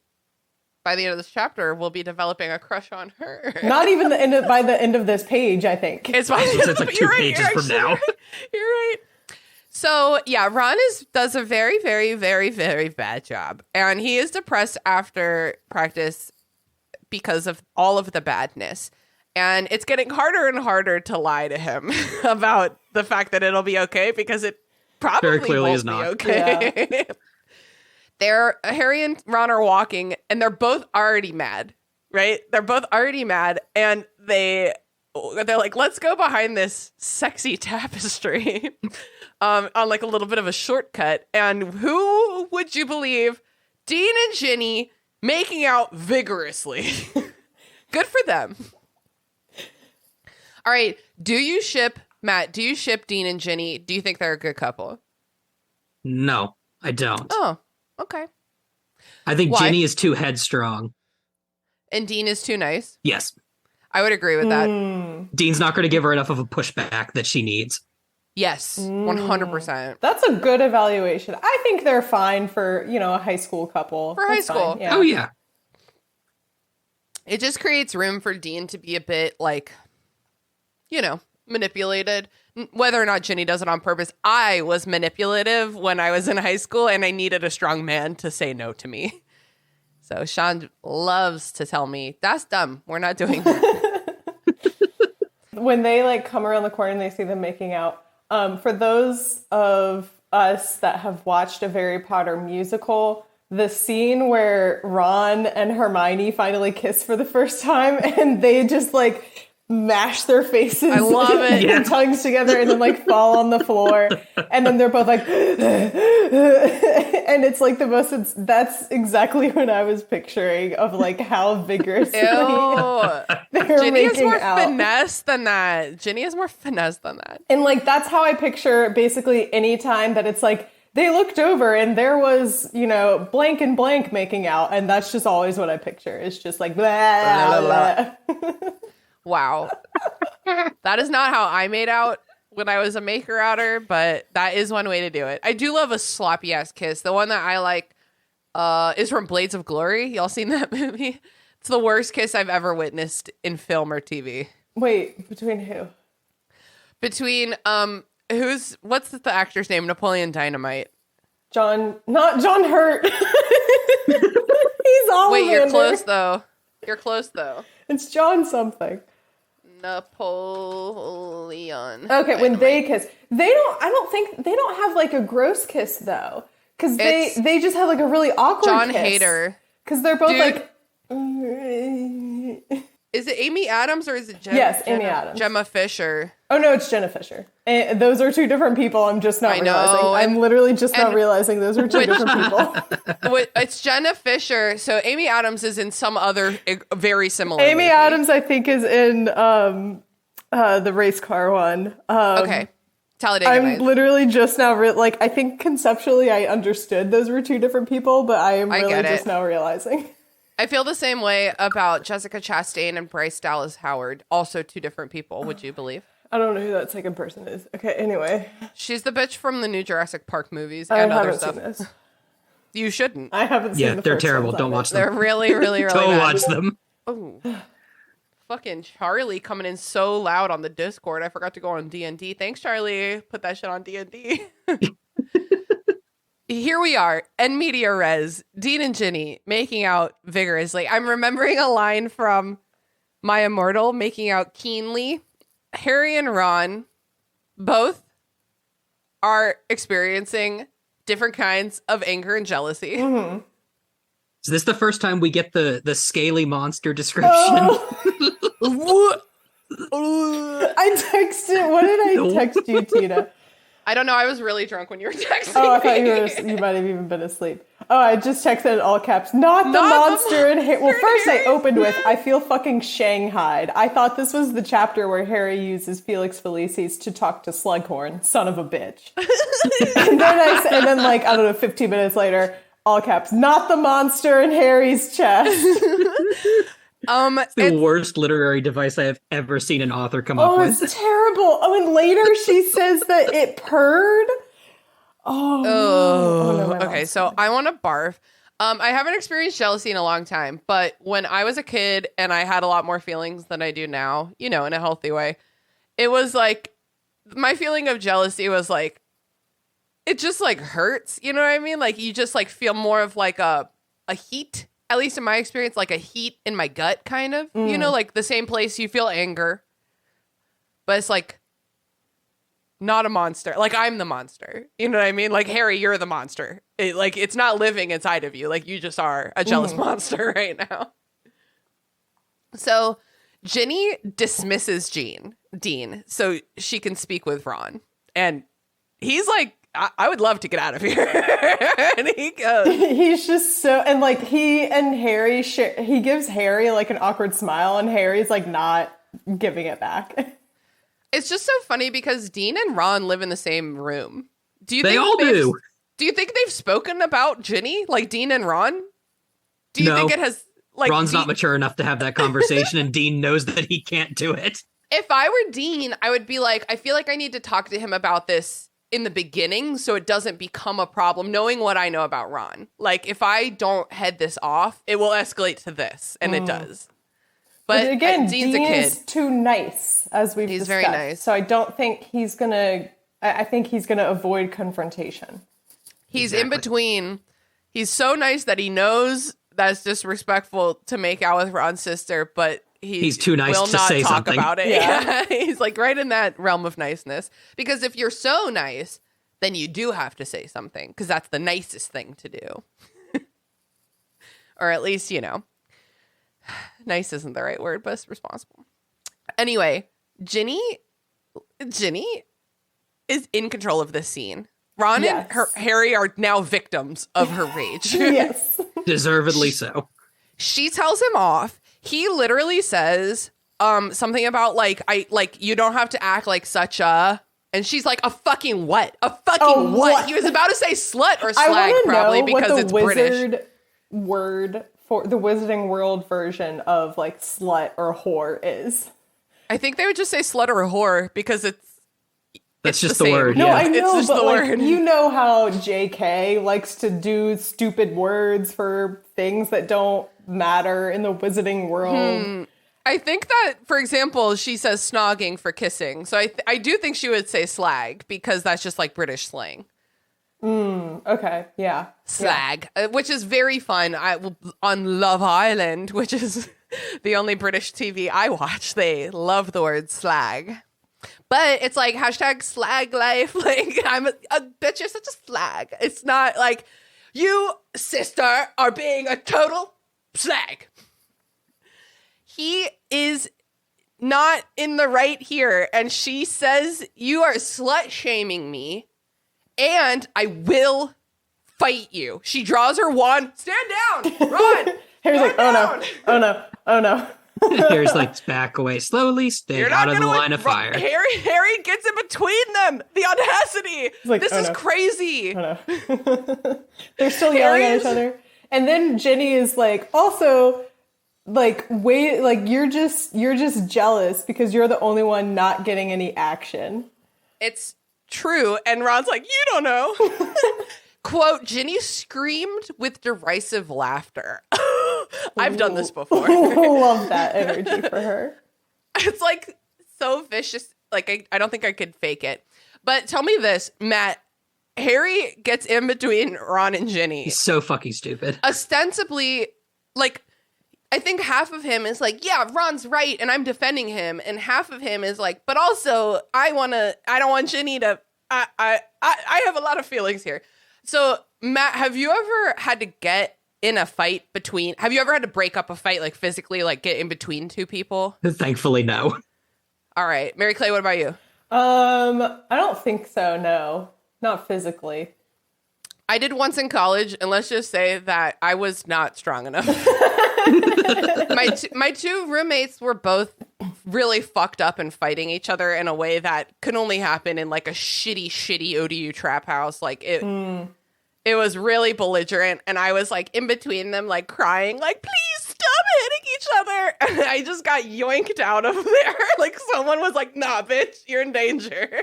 Speaker 4: by the end of this chapter, we'll be developing a crush on her.
Speaker 5: Not even by the end of this page, I think.
Speaker 4: It's
Speaker 6: like 2 pages from now.
Speaker 4: You're right. So, yeah, Ron does a very, very, very, very bad job. And he is depressed after practice because of all of the badness. And it's getting harder and harder to lie to him about the fact that it'll be okay, because it probably
Speaker 6: Very clearly
Speaker 4: won't
Speaker 6: is not.
Speaker 4: be okay. Harry and Ron are walking, and they're both already mad, right? They're both already mad, and they're like, let's go behind this sexy tapestry on like a little bit of a shortcut. And who would you believe? Dean and Ginny making out vigorously. Good for them. All right. Matt, do you ship Dean and Ginny? Do you think they're a good couple?
Speaker 6: No, I don't.
Speaker 4: Oh, okay.
Speaker 6: I think
Speaker 4: Why?
Speaker 6: Ginny is too headstrong.
Speaker 4: And Dean is too nice?
Speaker 6: Yes.
Speaker 4: I would agree with that.
Speaker 6: Dean's not going to give her enough of a pushback that she needs.
Speaker 4: Yes, 100%.
Speaker 5: That's a good evaluation. I think they're fine for, a high school couple.
Speaker 4: For high school.
Speaker 5: Fine, yeah.
Speaker 6: Oh, yeah.
Speaker 4: It just creates room for Dean to be a bit manipulated. Whether or not Ginny does it on purpose. I was manipulative when I was in high school, and I needed a strong man to say no to me. So Sean loves to tell me, that's dumb. We're not doing that.
Speaker 5: When they come around the corner and they see them making out, for those of us that have watched a Harry Potter musical, the scene where Ron and Hermione finally kiss for the first time and they just mash their faces
Speaker 4: I love it.
Speaker 5: and tongues together and then fall on the floor, and then they're both and it's the most, that's exactly what I was picturing of how vigorously they're
Speaker 4: Ginny is
Speaker 5: making
Speaker 4: more
Speaker 5: out.
Speaker 4: finesse than that. Ginny is more finesse than that.
Speaker 5: And that's how I picture basically any time that it's they looked over and there was, blank and blank making out, and that's just always what I picture. It's just blah, blah, blah.
Speaker 4: Wow. That is not how I made out when I was a maker outer, but that is one way to do it. I do love a sloppy ass kiss. The one that I like is from Blades of Glory. Y'all seen that movie? It's the worst kiss I've ever witnessed in film or TV.
Speaker 5: Wait, between who?
Speaker 4: Between what's the actor's name? Napoleon Dynamite.
Speaker 5: Not John Hurt. He's all.
Speaker 4: Wait, you're close though. You're close though.
Speaker 5: It's John something.
Speaker 4: Napoleon.
Speaker 5: Okay,
Speaker 4: Dynamite.
Speaker 5: when they kiss, I don't think they don't have a gross kiss though, because they just have a really awkward
Speaker 4: John
Speaker 5: kiss.
Speaker 4: Hader.
Speaker 5: Because they're both
Speaker 4: Is it Amy Adams or is it Gemma?
Speaker 5: Yes, Amy Adams.
Speaker 4: Gemma Fisher.
Speaker 5: Oh no, it's Jenna Fisher. And those are two different people. I'm just not realizing.
Speaker 4: know,
Speaker 5: I'm literally just not realizing those are two different people.
Speaker 4: It's Jenna Fisher. So Amy Adams is in some other very similar
Speaker 5: Amy
Speaker 4: movie.
Speaker 5: Adams, I think, is in the race car one.
Speaker 4: Okay. Talladega
Speaker 5: I'm
Speaker 4: Nights.
Speaker 5: literally just now, I think conceptually I understood those were two different people, but I am really just now realizing.
Speaker 4: I feel the same way about Jessica Chastain and Bryce Dallas Howard. Also two different people, would you believe?
Speaker 5: I don't know who that second person is. Okay, anyway.
Speaker 4: She's the bitch from the new Jurassic Park movies
Speaker 5: I
Speaker 4: and other
Speaker 5: haven't
Speaker 4: stuff.
Speaker 5: seen this.
Speaker 4: You shouldn't.
Speaker 5: I haven't seen the
Speaker 6: they're
Speaker 5: first
Speaker 6: terrible.
Speaker 5: ones
Speaker 6: Don't
Speaker 5: either.
Speaker 6: watch them.
Speaker 4: They're really, really, really
Speaker 6: Don't
Speaker 4: bad.
Speaker 6: watch them.
Speaker 4: Oh. Fucking Charlie coming in so loud on the Discord. I forgot to go on D&D. Thanks, Charlie. Put that shit on D&D. Here we are, en media res, Dean and Ginny making out vigorously. I'm remembering a line from My Immortal, making out keenly. Harry and Ron both are experiencing different kinds of anger and jealousy.
Speaker 5: Mm-hmm.
Speaker 6: Is this the first time we get the scaly monster description?
Speaker 5: I texted. What did I text you, Tina?
Speaker 4: I don't know. I was really drunk when you were texting
Speaker 5: Oh, I
Speaker 4: me.
Speaker 5: thought you might have even been asleep. Oh, I just texted in all caps. Not the monster in Harry. Well, first I opened with, I feel fucking shanghaied. I thought this was the chapter where Harry uses Felix Felicis to talk to Slughorn, son of a bitch. and then I don't know, 15 minutes later, all caps, not the monster in Harry's chest.
Speaker 6: It's the worst literary device I have ever seen an author come up with.
Speaker 5: Oh, it's terrible. Oh, and later she says that it purred. Oh, no,
Speaker 4: okay. So I want to barf. I haven't experienced jealousy in a long time, but when I was a kid and I had a lot more feelings than I do now, in a healthy way, it was my feeling of jealousy was it just hurts. You know what I mean? You just feel more of a heat at least in my experience, like a heat in my gut, kind of. You know, like the same place you feel anger, but it's like not a monster. Like I'm the monster. You know what I mean? Like Harry, you're the monster. It's not living inside of you. Like you just are a jealous monster right now. So Ginny dismisses Dean so she can speak with Ron. And he's like, I would love to get out of here. And he goes.
Speaker 5: He's just so, and like he and Harry, he gives Harry like an awkward smile and Harry's like not giving it back.
Speaker 4: It's just so funny because Dean and Ron live in the same room. Do you
Speaker 6: They
Speaker 4: think
Speaker 6: all do.
Speaker 4: Do you think they've spoken about Ginny, like Dean and Ron? Do you
Speaker 6: No.
Speaker 4: think it has, like,
Speaker 6: Ron's not mature enough to have that conversation, and Dean knows that he can't do it.
Speaker 4: If I were Dean, I would be like, I feel like I need to talk to him about this in the beginning so it doesn't become a problem, knowing what I know about Ron. Like, if I don't head this off, it will escalate to this, and it does. But
Speaker 5: again,
Speaker 4: Dean's
Speaker 5: Dean
Speaker 4: a kid.
Speaker 5: is too nice, as we've
Speaker 4: He's
Speaker 5: discussed.
Speaker 4: very nice.
Speaker 5: So I don't think he's gonna. I think he's gonna avoid confrontation.
Speaker 4: He's in between. He's so nice that he knows that's disrespectful to make out with Ron's sister, but he's
Speaker 6: too nice
Speaker 4: will
Speaker 6: to
Speaker 4: not
Speaker 6: say
Speaker 4: talk
Speaker 6: something.
Speaker 4: about it.
Speaker 5: Yeah.
Speaker 4: He's like right in that realm of niceness. Because if you're so nice, then you do have to say something, because that's the nicest thing to do. Or at least, you know, nice isn't the right word, but it's responsible. Anyway, Ginny is in control of this scene. Ron
Speaker 5: Yes.
Speaker 4: and Harry are now victims of her rage.
Speaker 5: Yes.
Speaker 6: Deservedly so.
Speaker 4: She tells him off. He literally says something about you don't have to act like such a, and she's like, a fucking what? A fucking what? He was about to say slut or
Speaker 5: I
Speaker 4: slag
Speaker 5: want to
Speaker 4: probably
Speaker 5: know
Speaker 4: because
Speaker 5: what
Speaker 4: it's
Speaker 5: the wizard
Speaker 4: British.
Speaker 5: word for the Wizarding World version of like slut or whore is.
Speaker 4: I think they would just say slut or whore because
Speaker 6: That's
Speaker 4: it's
Speaker 6: just
Speaker 4: the
Speaker 6: the
Speaker 4: same.
Speaker 6: word.
Speaker 5: No,
Speaker 6: Yeah.
Speaker 5: I know,
Speaker 4: It's just
Speaker 5: but
Speaker 4: the
Speaker 5: like,
Speaker 4: word.
Speaker 5: you know how JK likes to do stupid words for things that don't matter in the Wizarding World.
Speaker 4: I think that, for example, she says snogging for kissing. So I do think she would say slag because that's just like British slang.
Speaker 5: Okay, yeah.
Speaker 4: Slag, which is very fun. On Love Island, which is the only British TV I watch, they love the word slag. But it's like hashtag slag life. Like, I'm a bitch, you're such a slag. It's not like, you, sister, are being a total slag. He is not in the right here. And she says, you are slut shaming me. And I will fight you. She draws her wand. Stand down. Run.
Speaker 5: Harry's like, oh no, oh no, oh no.
Speaker 6: Harry's like, back away slowly, stay
Speaker 4: You're
Speaker 6: out
Speaker 4: not
Speaker 6: of the
Speaker 4: gonna
Speaker 6: line of fire.
Speaker 4: Harry gets in between them. The audacity.
Speaker 5: like,
Speaker 4: This
Speaker 5: oh
Speaker 4: is
Speaker 5: no.
Speaker 4: crazy.
Speaker 5: Oh no. They're still yelling at each other. And then Ginny is like, also, like, wait, like you're just jealous because you're the only one not getting any action.
Speaker 4: It's true. And Ron's like, you don't know. Quote, Ginny screamed with derisive laughter. I've done this before.
Speaker 5: Love that energy for her.
Speaker 4: It's like so vicious. Like, I don't think I could fake it. But tell me this, Matt. Harry gets in between Ron and Ginny.
Speaker 6: He's so fucking stupid.
Speaker 4: Ostensibly, like, I think half of him is like, yeah, Ron's right, and I'm defending him. And half of him is like, but also, I don't want Ginny to, I have a lot of feelings here. So, Matt, have you ever had to get in a fight have you ever had to break up a fight, like physically, like get in between two people?
Speaker 6: Thankfully, no.
Speaker 4: All right. Mary Clay, what about you?
Speaker 5: I don't think so, no. Not physically.
Speaker 4: I did once in college, and let's just say that I was not strong enough. My two roommates were both really fucked up and fighting each other in a way that could only happen in like a shitty ODU trap house. Like it was really belligerent, and I was like in between them, like crying, like, please stop hitting each other. And I just got yoinked out of there. Like someone was like, nah, bitch, you're in danger.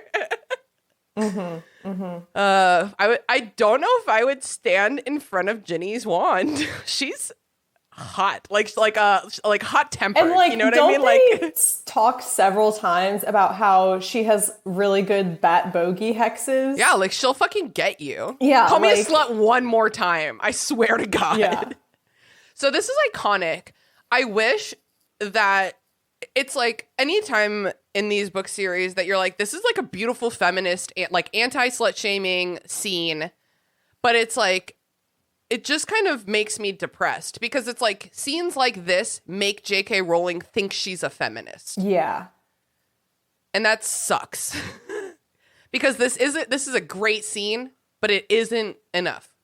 Speaker 4: I don't know if I would stand in front of Ginny's wand. She's hot, like hot tempered.
Speaker 5: And like,
Speaker 4: you know what
Speaker 5: don't
Speaker 4: I mean?
Speaker 5: they
Speaker 4: Like,
Speaker 5: talk several times about how she has really good bat bogey hexes?
Speaker 4: yeah, like she'll fucking get you.
Speaker 5: Yeah,
Speaker 4: call me a
Speaker 5: like-
Speaker 4: slut one more time. I swear to God.
Speaker 5: Yeah.
Speaker 4: So this is iconic. I wish that it's like anytime in these book series that you're like, this is like a beautiful feminist, like anti-slut shaming scene. But it's like, it just kind of makes me depressed because it's like scenes like this make J.K. Rowling think she's a feminist.
Speaker 5: Yeah.
Speaker 4: And that sucks because this is a great scene, but it isn't enough.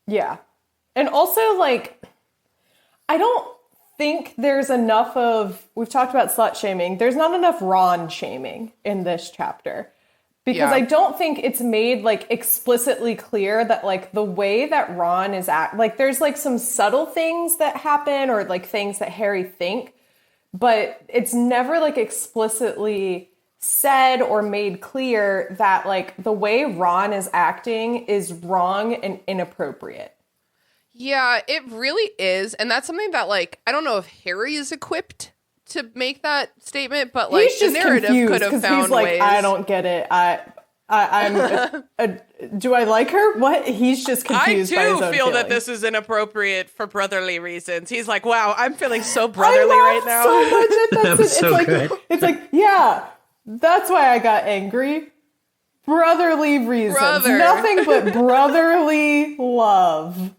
Speaker 5: Yeah. And also, like, I don't think there's enough of, we've talked about slut shaming. There's not enough Ron shaming in this chapter. Because I don't think it's made, like, explicitly clear that, like, the way that Ron is like, there's, like, some subtle things that happen or, like, things that Harry think, but it's never, like, explicitly said or made clear that, like, the way Ron is acting is wrong and inappropriate.
Speaker 4: Yeah, it really is. And that's something that, like, I don't know if Harry is equipped to make that statement, but like
Speaker 5: he's just
Speaker 4: the narrative could have found
Speaker 5: he's like,
Speaker 4: ways.
Speaker 5: I don't get it. I'm do I like her? What? He's just confused.
Speaker 4: I
Speaker 5: by his
Speaker 4: too
Speaker 5: own
Speaker 4: feel that
Speaker 5: feelings.
Speaker 4: this is inappropriate for brotherly reasons. He's like, wow, I'm feeling so brotherly right now.
Speaker 5: So much at
Speaker 6: That was so good.
Speaker 5: It's like, yeah, that's why I got angry. Brotherly reasons.
Speaker 4: Brother.
Speaker 5: Nothing but brotherly love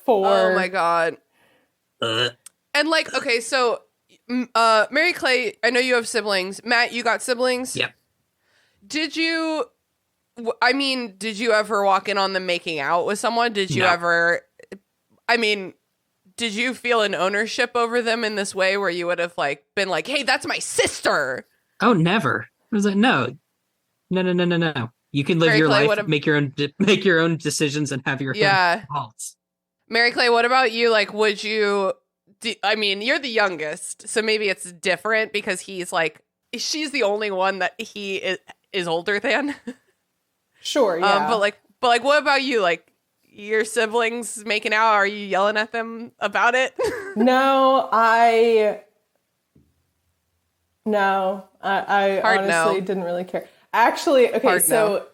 Speaker 5: for
Speaker 4: Oh my god. And like, okay, so Mary Clay, I know you have siblings. Matt, you got siblings?
Speaker 6: Yep.
Speaker 4: Did you ever walk in on them making out with someone? Did you
Speaker 6: No.
Speaker 4: ever, did you feel an ownership over them in this way where you would have like been like, hey, that's my sister?
Speaker 6: Oh, never. I was like, no. You can live
Speaker 4: Mary
Speaker 6: your
Speaker 4: Clay,
Speaker 6: life, make your own decisions, and have your own faults.
Speaker 4: Mary Clay, what about you? Like, would you, you're the youngest, so maybe it's different because she's the only one that he is older than.
Speaker 5: Sure, yeah.
Speaker 4: But what about you? Like, your siblings making out? Are you yelling at them about it?
Speaker 5: No, I
Speaker 4: Hard
Speaker 5: honestly
Speaker 4: no.
Speaker 5: didn't really care. Actually, okay,
Speaker 4: Hard
Speaker 5: so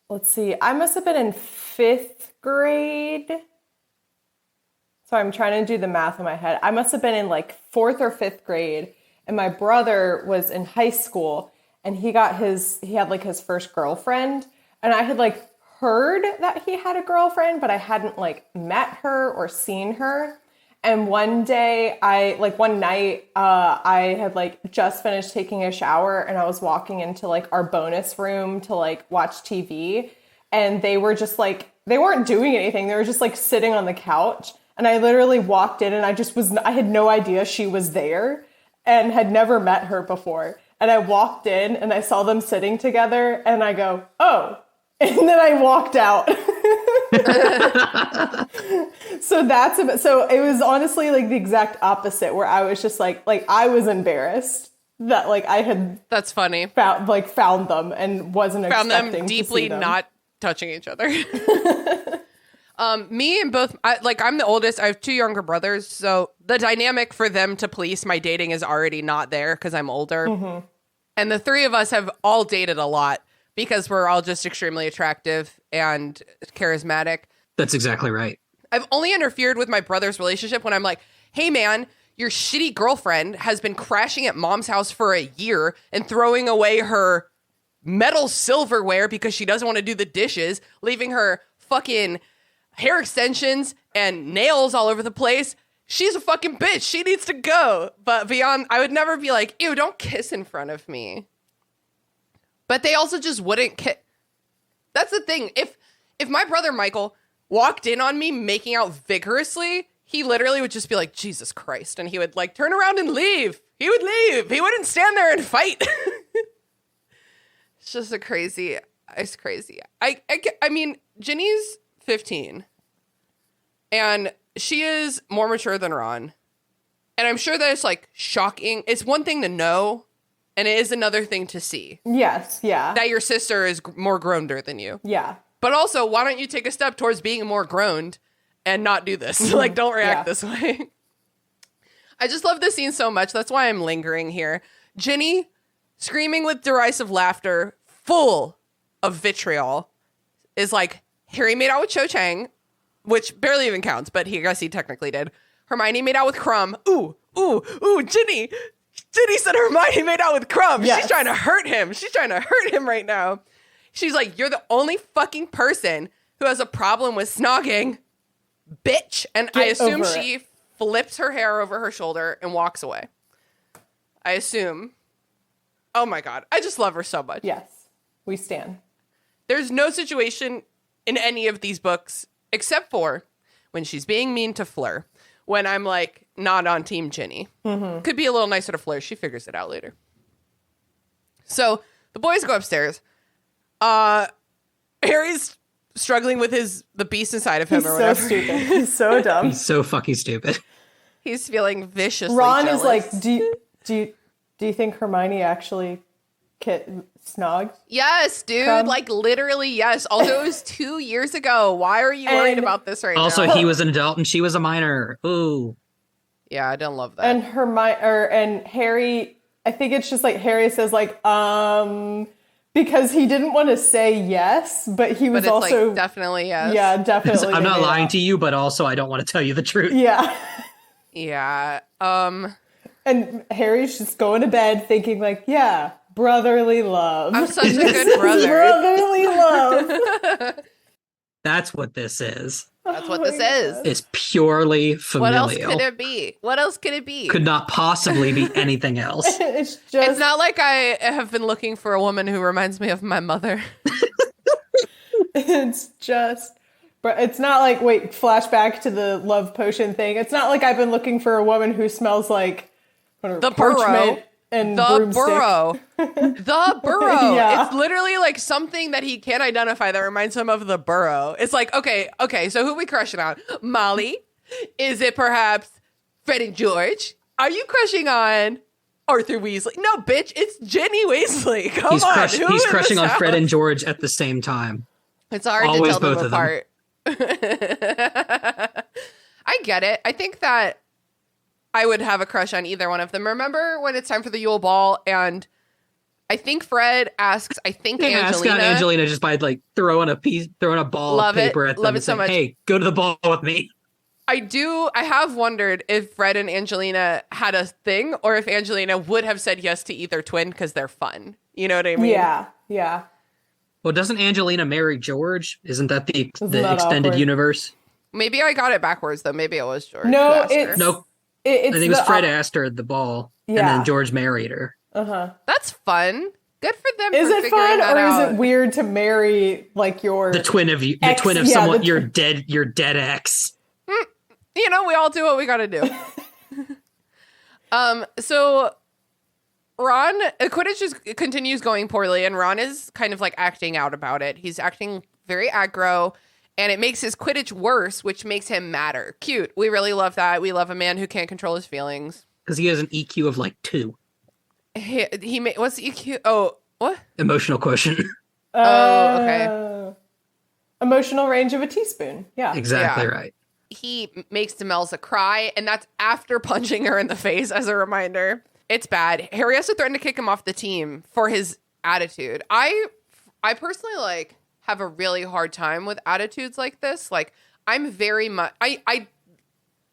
Speaker 5: let's see, I must have been in 5th grade. So I'm trying to do the math in my head. I must have been in like 4th or 5th grade, and my brother was in high school, and he had like his first girlfriend, and I had like heard that he had a girlfriend, but I hadn't like met her or seen her. And one night, I had like just finished taking a shower, and I was walking into like our bonus room to like watch TV, and they were just like, they weren't doing anything. They were just like sitting on the couch. And I literally walked in, and I had no idea she was there and had never met her before. And I walked in and I saw them sitting together, and I go, oh, and then I walked out. So it was honestly like the exact opposite, where I was just like I was embarrassed that like I had
Speaker 4: That's funny.
Speaker 5: found them and wasn't
Speaker 4: Found
Speaker 5: expecting
Speaker 4: them
Speaker 5: to
Speaker 4: deeply
Speaker 5: see them.
Speaker 4: not touching each other. Me and both, I'm the oldest. I have 2 younger brothers, so the dynamic for them to police my dating is already not there because I'm older. Mm-hmm. And the 3 of us have all dated a lot because we're all just extremely attractive and charismatic.
Speaker 6: That's exactly right.
Speaker 4: I've only interfered with my brother's relationship when I'm like, hey man, your shitty girlfriend has been crashing at mom's house for a year and throwing away her metal silverware because she doesn't want to do the dishes, leaving her fucking hair extensions and nails all over the place. She's a fucking bitch. She needs to go. But beyond, I would never be like, ew, don't kiss in front of me. But they also just wouldn't kiss. That's the thing. If my brother Michael walked in on me making out vigorously, he literally would just be like, Jesus Christ. And he would like turn around and leave. He would leave. He wouldn't stand there and fight. It's just it's crazy. I mean, Ginny's 15 and she is more mature than Ron. And I'm sure that it's like shocking. It's one thing to know, and it is another thing to see.
Speaker 5: Yes, yeah.
Speaker 4: That your sister is more grown-er than you.
Speaker 5: Yeah.
Speaker 4: But also, why don't you take a step towards being more grown and not do this? Like, don't react this way. I just love this scene so much. That's why I'm lingering here. Ginny, screaming with derisive laughter, full of vitriol, is like, Harry made out with Cho Chang, which barely even counts, but I guess he technically did. Hermione made out with Crumb. Ooh, Ginny. Ginny said Hermione made out with Crumb. Yes. She's trying to hurt him. She's trying to hurt him right now. She's like, you're the only fucking person who has a problem with snogging, bitch. And I assume she flips her hair over her shoulder and walks away. I assume. Oh my God. I just love her so much.
Speaker 5: Yes, we stand.
Speaker 4: There's no situation in any of these books except for when she's being mean to Fleur. When I'm like, not on Team Ginny. Mm-hmm. Could be a little nicer to Fleur. She figures it out later. So the boys go upstairs. Harry's struggling with the beast inside of him or whatever.
Speaker 5: He's so stupid. He's so dumb.
Speaker 6: He's so fucking stupid.
Speaker 4: He's feeling viciously
Speaker 5: Ron
Speaker 4: jealous.
Speaker 5: is like, do you think Hermione actually snogged?
Speaker 4: Yes, dude.
Speaker 5: Crumb?
Speaker 4: Like literally, yes. Although it was 2 years ago. Why are you worried about this right now?
Speaker 6: Also, he was an adult and she was a minor. Ooh.
Speaker 4: Yeah, I don't love that.
Speaker 5: And and Harry, I think it's just like Harry says like, because he didn't want to say yes, but he was also
Speaker 4: like, definitely yes.
Speaker 5: Yeah, definitely.
Speaker 6: I'm not lying to you, but also I don't want to tell you the truth.
Speaker 5: Yeah.
Speaker 4: Yeah.
Speaker 5: And Harry's just going to bed thinking like, yeah, brotherly love.
Speaker 4: I'm such a good brother.
Speaker 5: Brotherly love.
Speaker 6: That's what this is.
Speaker 4: That's what this is.
Speaker 6: It's purely familial.
Speaker 4: What else could it be? What else could it be?
Speaker 6: Could not possibly be anything else.
Speaker 4: It's not like I have been looking for a woman who reminds me of my mother.
Speaker 5: It's not like, wait, flashback to the love potion thing. It's not like I've been looking for a woman who smells like
Speaker 4: the
Speaker 5: parchment and
Speaker 4: the burrow. The burrow.
Speaker 5: Yeah.
Speaker 4: It's literally like something that he can't identify that reminds him of the burrow. It's like, okay, so who are we crushing on? Molly? Is it perhaps Fred and George? Are you crushing on Arthur Weasley? No, bitch, it's Ginny Weasley. Come on.
Speaker 6: He's crushing on Fred and George at the same time.
Speaker 4: It's hard
Speaker 6: Always
Speaker 4: to tell
Speaker 6: both
Speaker 4: them apart. I get it. I think that I would have a crush on either one of them. Remember when it's time for the Yule Ball and I think Fred asks, Angelina.
Speaker 6: Ask out Angelina just by like throwing a ball of paper at them.
Speaker 4: Love it so much.
Speaker 6: Hey, go to the ball with me.
Speaker 4: I have wondered if Fred and Angelina had a thing or if Angelina would have said yes to either twin because they're fun. You know what I mean?
Speaker 5: Yeah.
Speaker 6: Well, doesn't Angelina marry George? Isn't that the extended
Speaker 5: awkward?
Speaker 6: Universe?
Speaker 4: Maybe I got it backwards, though. Maybe it was George.
Speaker 5: No,
Speaker 6: I think it was Fred asked her at the ball, and then George married her.
Speaker 4: That's fun. Good for them.
Speaker 5: Is it fun or
Speaker 4: out.
Speaker 5: is it weird to marry like
Speaker 6: the twin of you, the
Speaker 5: ex,
Speaker 6: twin of someone your dead ex?
Speaker 4: You know, we all do what we got to do. So Ron, Quidditch just continues going poorly, and Ron is kind of like acting out about it. He's acting very aggro, and it makes his Quidditch worse, which makes him madder. Cute. We really love that. We love a man who can't control his feelings.
Speaker 6: Because he has an EQ of like 2.
Speaker 4: What's the EQ? Oh, what?
Speaker 6: Emotional quotient.
Speaker 4: Okay.
Speaker 5: Emotional range of a teaspoon. Yeah.
Speaker 6: Exactly right.
Speaker 4: He makes Demelza cry, and that's after punching her in the face as a reminder. It's bad. Harry has to threaten to kick him off the team for his attitude. I personally like have a really hard time with attitudes like this. Like I'm very much I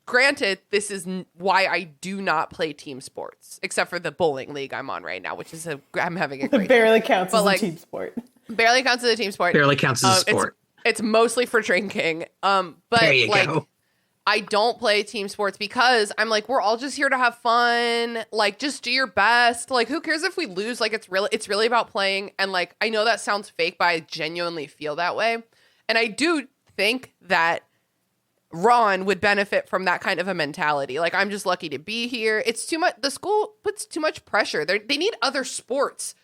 Speaker 4: granted this is why I do not play team sports except for the bowling league I'm on right now, which is I'm having a great
Speaker 5: barely
Speaker 4: time.
Speaker 5: counts as a team sport.
Speaker 4: Barely counts as a team sport.
Speaker 6: Barely counts as a sport.
Speaker 4: It's mostly for drinking. But
Speaker 6: there you go.
Speaker 4: I don't play team sports because I'm like, we're all just here to have fun. Like, just do your best. Like, who cares if we lose? Like, it's really about playing. And like, I know that sounds fake, but I genuinely feel that way. And I do think that Ron would benefit from that kind of a mentality. Like, I'm just lucky to be here. It's too much. The school puts too much pressure. They need other sports.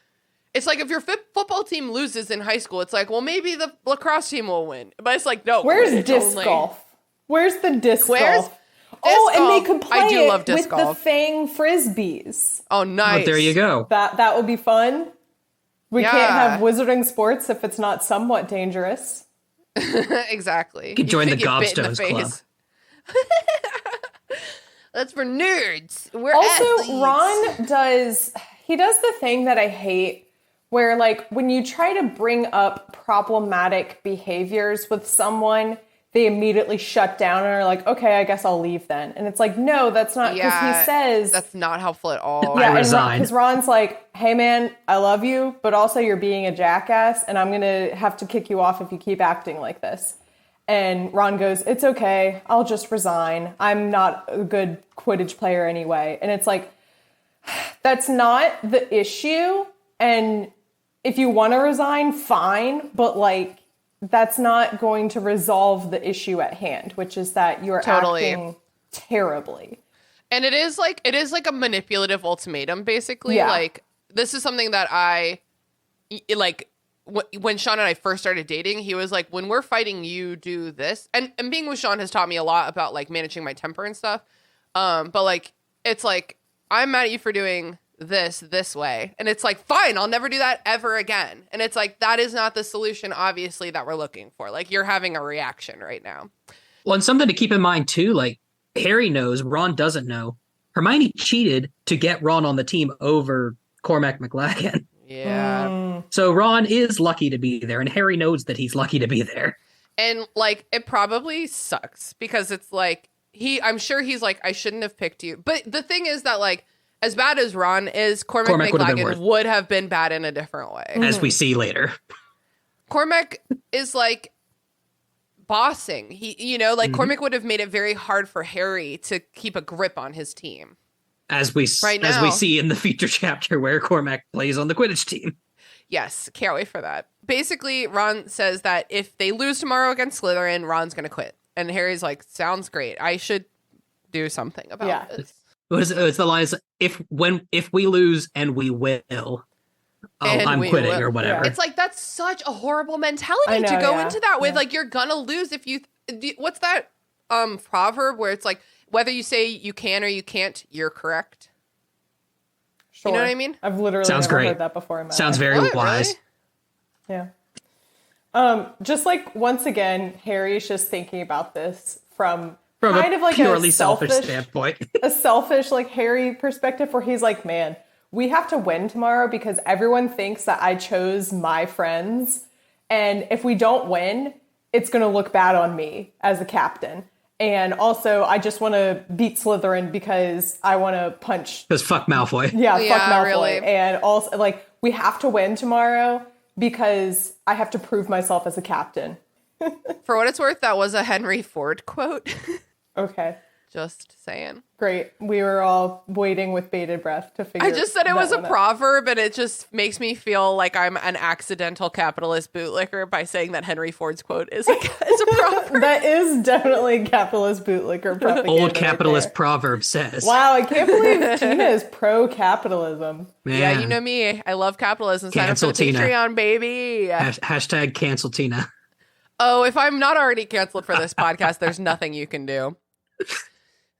Speaker 4: It's like if your football team loses in high school, it's like, well, maybe the lacrosse team will win. But it's like, no.
Speaker 5: Where's disc golf? Where's the disc golf? And they could play it with the Fang Frisbees.
Speaker 4: Oh, nice.
Speaker 6: Oh, there you go.
Speaker 5: That would be fun. We can't have wizarding sports if it's not somewhat dangerous.
Speaker 4: Exactly.
Speaker 6: You could join the Gobstones Club.
Speaker 4: That's for nerds. We're
Speaker 5: also,
Speaker 4: athletes.
Speaker 5: Ron does the thing that I hate where, like, when you try to bring up problematic behaviors with someone, they immediately shut down and are like, okay, I guess I'll leave then. And it's like, no, that's not, because he says...
Speaker 4: That's not helpful at all.
Speaker 5: Yeah,
Speaker 6: I resign.
Speaker 5: Because Ron's like, hey man, I love you, but also you're being a jackass, and I'm going to have to kick you off if you keep acting like this. And Ron goes, it's okay, I'll just resign. I'm not a good Quidditch player anyway. And it's like, that's not the issue. And if you want to resign, fine, but like, that's not going to resolve the issue at hand, which is that you're acting terribly.
Speaker 4: And it is like a manipulative ultimatum, basically.
Speaker 5: Yeah.
Speaker 4: Like, this is something that I like when Sean and I first started dating. He was like, when we're fighting, you do this. And being with Sean has taught me a lot about like managing my temper and stuff. But like, it's like, I'm mad at you for doing this way. And it's like, fine, I'll never do that ever again. And it's like, that is not the solution, obviously, that we're looking for. Like, you're having a reaction right now.
Speaker 6: Well, and something to keep in mind too, like Harry knows, Ron doesn't know. Hermione cheated to get Ron on the team over Cormac McLaggen.
Speaker 4: Yeah.
Speaker 6: So Ron is lucky to be there, and Harry knows that he's lucky to be there.
Speaker 4: And like, it probably sucks because it's like, I'm sure he's like, I shouldn't have picked you. But the thing is that like, as bad as Ron is, Cormac McLaggen would have been bad in a different way.
Speaker 6: As we see later.
Speaker 4: Cormac is like bossing. Cormac would have made it very hard for Harry to keep a grip on his team.
Speaker 6: As we see in the feature chapter where Cormac plays on the Quidditch team.
Speaker 4: Yes, can't wait for that. Basically, Ron says that if they lose tomorrow against Slytherin, Ron's going to quit. And Harry's like, sounds great. I should do something about this.
Speaker 6: It's the lines, if we lose and we will, I'm quitting or whatever.
Speaker 4: It's like, that's such a horrible mentality to go into that with. Like, you're gonna lose if you, what's that proverb where it's like, whether you say you can or you can't, you're correct.
Speaker 5: Sure.
Speaker 4: You know what I mean?
Speaker 5: I've literally never heard that before in my
Speaker 6: Sounds
Speaker 5: life.
Speaker 6: very wise.
Speaker 5: Really? Yeah. Just like, once again, Harry's just thinking about this from kind of like
Speaker 6: purely
Speaker 5: a
Speaker 6: selfish standpoint.
Speaker 5: A selfish, like, Harry perspective where he's like, man, we have to win tomorrow because everyone thinks that I chose my friends. And if we don't win, it's going to look bad on me as a captain. And also, I just want to beat Slytherin because I want to punch.
Speaker 6: Because fuck Malfoy.
Speaker 5: Yeah, fuck Malfoy.
Speaker 4: Really.
Speaker 5: And also, like, we have to win tomorrow because I have to prove myself as a captain.
Speaker 4: For what it's worth, that was a Henry Ford quote.
Speaker 5: Okay.
Speaker 4: Just saying.
Speaker 5: Great. We were all waiting with bated breath to figure.
Speaker 4: I just said it was a proverb, and it just makes me feel like I'm an accidental capitalist bootlicker by saying that Henry Ford's quote is a proverb.
Speaker 5: That is definitely capitalist bootlicker propaganda.
Speaker 6: Old capitalist proverb says.
Speaker 5: Wow, I can't believe Tina is pro-capitalism.
Speaker 4: Yeah, you know me. I love capitalism. Sign up for the
Speaker 6: Tina.
Speaker 4: Patreon, baby.
Speaker 6: Hashtag cancel Tina.
Speaker 4: Oh, if I'm not already canceled for this podcast, there's nothing you can do.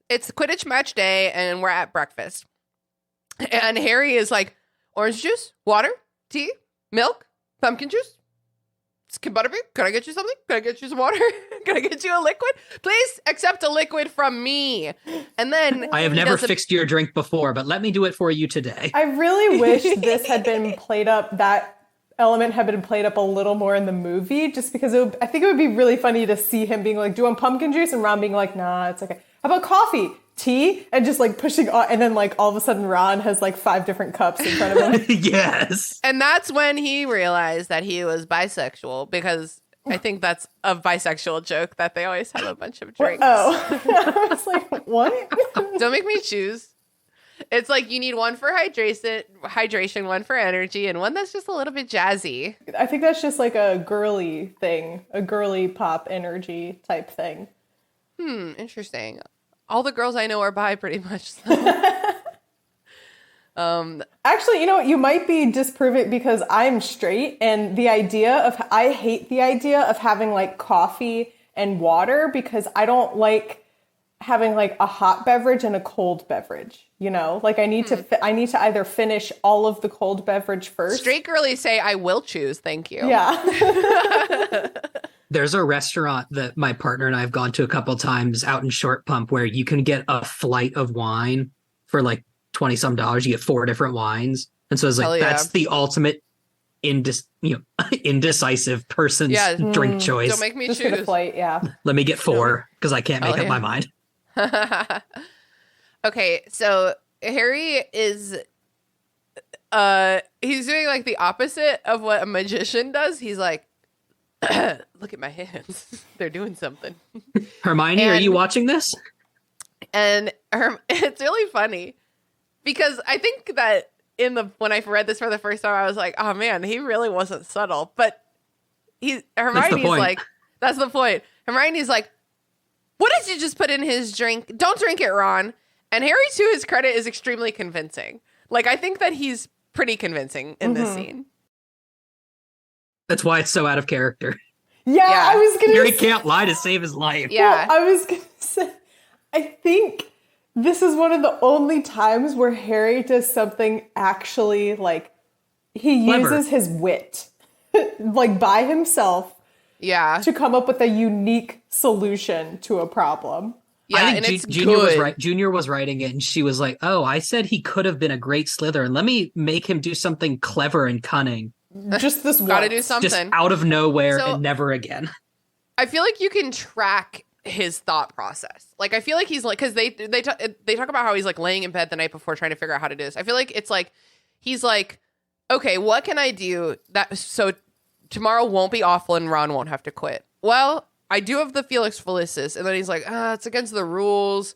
Speaker 4: It's Quidditch match day, and we're at breakfast. And Harry is like, orange juice, water, tea, milk, pumpkin juice, butterbeer. Can I get you something? Can I get you some water? Can I get you a liquid? Please accept a liquid from me. And then
Speaker 6: I have never fixed your drink before, but let me do it for you today.
Speaker 5: I really wish this had been played up, that element had been played up a little more in the movie, just because I think it would be really funny to see him being like, do you want pumpkin juice? And Ron being like, nah, it's okay. How about coffee? Tea? And just like pushing on, and then like all of a sudden Ron has like 5 different cups in front of him.
Speaker 6: Yes.
Speaker 4: And that's when he realized that he was bisexual, because I think that's a bisexual joke that they always have a bunch of drinks.
Speaker 5: Oh. I was like, what?
Speaker 4: Don't make me choose. It's like you need one for hydration, one for energy, and one that's just a little bit jazzy.
Speaker 5: I think that's just like a girly thing, a girly pop energy type thing.
Speaker 4: Interesting. All the girls I know are bi, pretty much.
Speaker 5: Actually, you know what? You might be disproving, because I'm straight, and I hate the idea of having like coffee and water, because I don't like having like a hot beverage and a cold beverage. You know, like I need to either finish all of the cold beverage first.
Speaker 4: Straight girlies say, I will choose. Thank you.
Speaker 5: Yeah.
Speaker 6: There's a restaurant that my partner and I have gone to a couple times out in Short Pump where you can get a flight of wine for like $20 some. You get 4 different wines. And so it's like, that's the ultimate indecisive person's drink choice.
Speaker 4: Don't make me
Speaker 5: Just
Speaker 4: choose.
Speaker 5: get a plate, yeah.
Speaker 6: Let me get 4 because I can't make up my mind.
Speaker 4: Okay, so Harry is he's doing like the opposite of what a magician does. He's like, look at my hands. They're doing something.
Speaker 6: Hermione, are you watching this?
Speaker 4: And it's really funny because I think that when I read this for the first time, I was like, oh man, he really wasn't subtle. But Hermione's like, that's the point. Hermione's like, what did you just put in his drink? Don't drink it, Ron. And Harry, to his credit, is extremely convincing. Like, I think that he's pretty convincing in this scene.
Speaker 6: That's why it's so out of character.
Speaker 5: Yeah, I was going to
Speaker 6: Harry can't lie to save his life.
Speaker 4: Yeah.
Speaker 5: Well, I was going to say, I think this is one of the only times where Harry does something actually, like, he
Speaker 6: Clever.
Speaker 5: uses his wit, like, by himself.
Speaker 4: Yeah.
Speaker 5: To come up with a unique solution to a problem.
Speaker 4: Yeah,
Speaker 6: I
Speaker 4: and
Speaker 6: think
Speaker 4: it's
Speaker 6: Junior
Speaker 4: good.
Speaker 6: was right. Junior was writing it, and she was like, "Oh, I said he could have been a great Slytherin. Let me make him do something clever and cunning.
Speaker 5: Just this
Speaker 4: Gotta
Speaker 5: once.
Speaker 4: do something.
Speaker 6: Just out of nowhere
Speaker 4: So-
Speaker 6: and never again."
Speaker 4: I feel like you can track his thought process. Like, I feel like he's like, because they talk about how he's like laying in bed the night before trying to figure out how to do this. I feel like it's like he's like, okay, what can I do that so tomorrow won't be awful and Ron won't have to quit? Well, I do have the Felix Felicis, and then he's like, it's against the rules,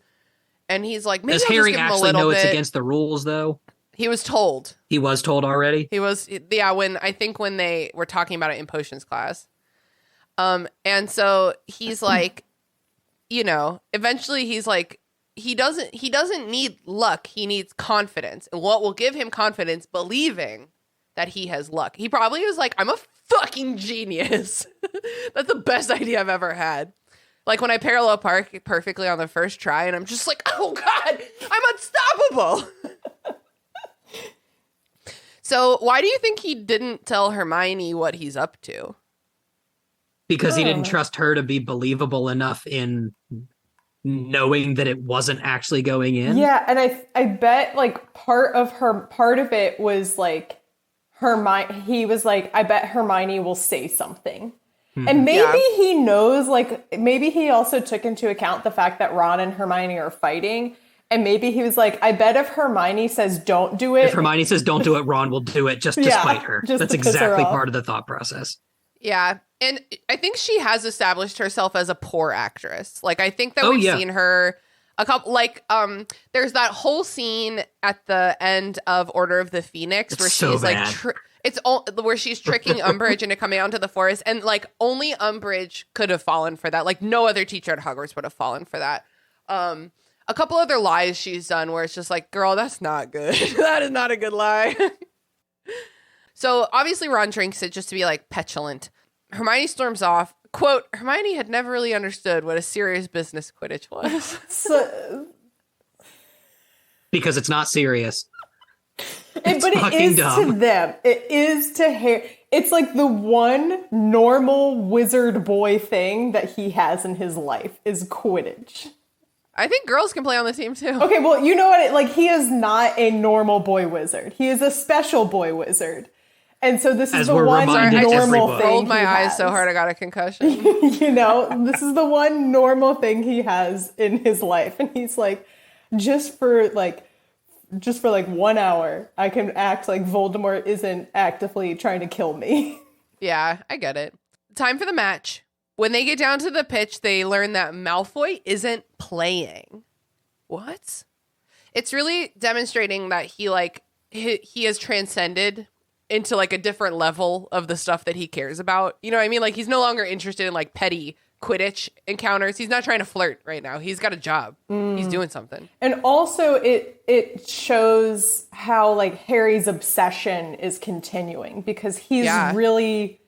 Speaker 4: and he's like, maybe
Speaker 6: Does
Speaker 4: I'll just
Speaker 6: Harry
Speaker 4: give him a
Speaker 6: actually
Speaker 4: little
Speaker 6: know
Speaker 4: bit.
Speaker 6: it's against the rules, though?
Speaker 4: He was told.
Speaker 6: He was told already?
Speaker 4: He was, yeah, when they were talking about it in potions class. And so he's like, eventually he's like, he doesn't need luck. He needs confidence. And what will give him confidence, believing that he has luck. He probably was like, I'm a fucking genius. That's the best idea I've ever had. Like when I parallel park perfectly on the first try, and I'm just like, oh God, I'm unstoppable. So why do you think he didn't tell Hermione what he's up to?
Speaker 6: Because he didn't trust her to be believable enough in knowing that it wasn't actually going in.
Speaker 5: Yeah, and I bet like part of it was like Hermione. He was like, I bet Hermione will say something. And maybe he knows, like, maybe he also took into account the fact that Ron and Hermione are fighting. And maybe he was like, I bet if Hermione says don't do it.
Speaker 6: If Hermione says don't do it, Ron will do it just to spite her. That's
Speaker 5: to piss her
Speaker 6: exactly
Speaker 5: off.
Speaker 6: part of the thought process.
Speaker 4: Yeah. And I think she has established herself as a poor actress. Like, I think that we've seen her a couple, like, there's that whole scene at the end of Order of the Phoenix where
Speaker 6: so
Speaker 4: she's
Speaker 6: bad.
Speaker 4: like, where she's tricking Umbridge into coming out into the forest. And like, only Umbridge could have fallen for that. Like, no other teacher at Hogwarts would have fallen for that. A couple other lies she's done where it's just like, girl, that's not good. That is not a good lie. So obviously Ron drinks it just to be like petulant. Hermione storms off. Quote, Hermione had never really understood what a serious business Quidditch was.
Speaker 6: Because it's not serious.
Speaker 5: But it is
Speaker 6: dumb.
Speaker 5: to them. It is to Harry. It's like the one normal wizard boy thing that he has in his life is Quidditch.
Speaker 4: I think girls can play on the team too.
Speaker 5: Okay, well, you know what? Like, he is not a normal boy wizard. He is a special boy wizard. And so this is
Speaker 6: As
Speaker 5: the
Speaker 6: we're
Speaker 5: one
Speaker 6: reminded
Speaker 5: normal
Speaker 6: everybody.
Speaker 5: thing
Speaker 4: Rolled my
Speaker 5: he
Speaker 4: eyes
Speaker 5: has.
Speaker 4: so hard I got a concussion.
Speaker 5: You know, this is the one normal thing he has in his life. And he's like, just for 1 hour, I can act like Voldemort isn't actively trying to kill me.
Speaker 4: Yeah, I get it. Time for the match. When they get down to the pitch, they learn that Malfoy isn't playing. What? It's really demonstrating that he has transcended into like a different level of the stuff that he cares about. You know what I mean? Like, he's no longer interested in like petty Quidditch encounters. He's not trying to flirt right now. He's got a job. He's doing something.
Speaker 5: And also it shows how like Harry's obsession is continuing because he's really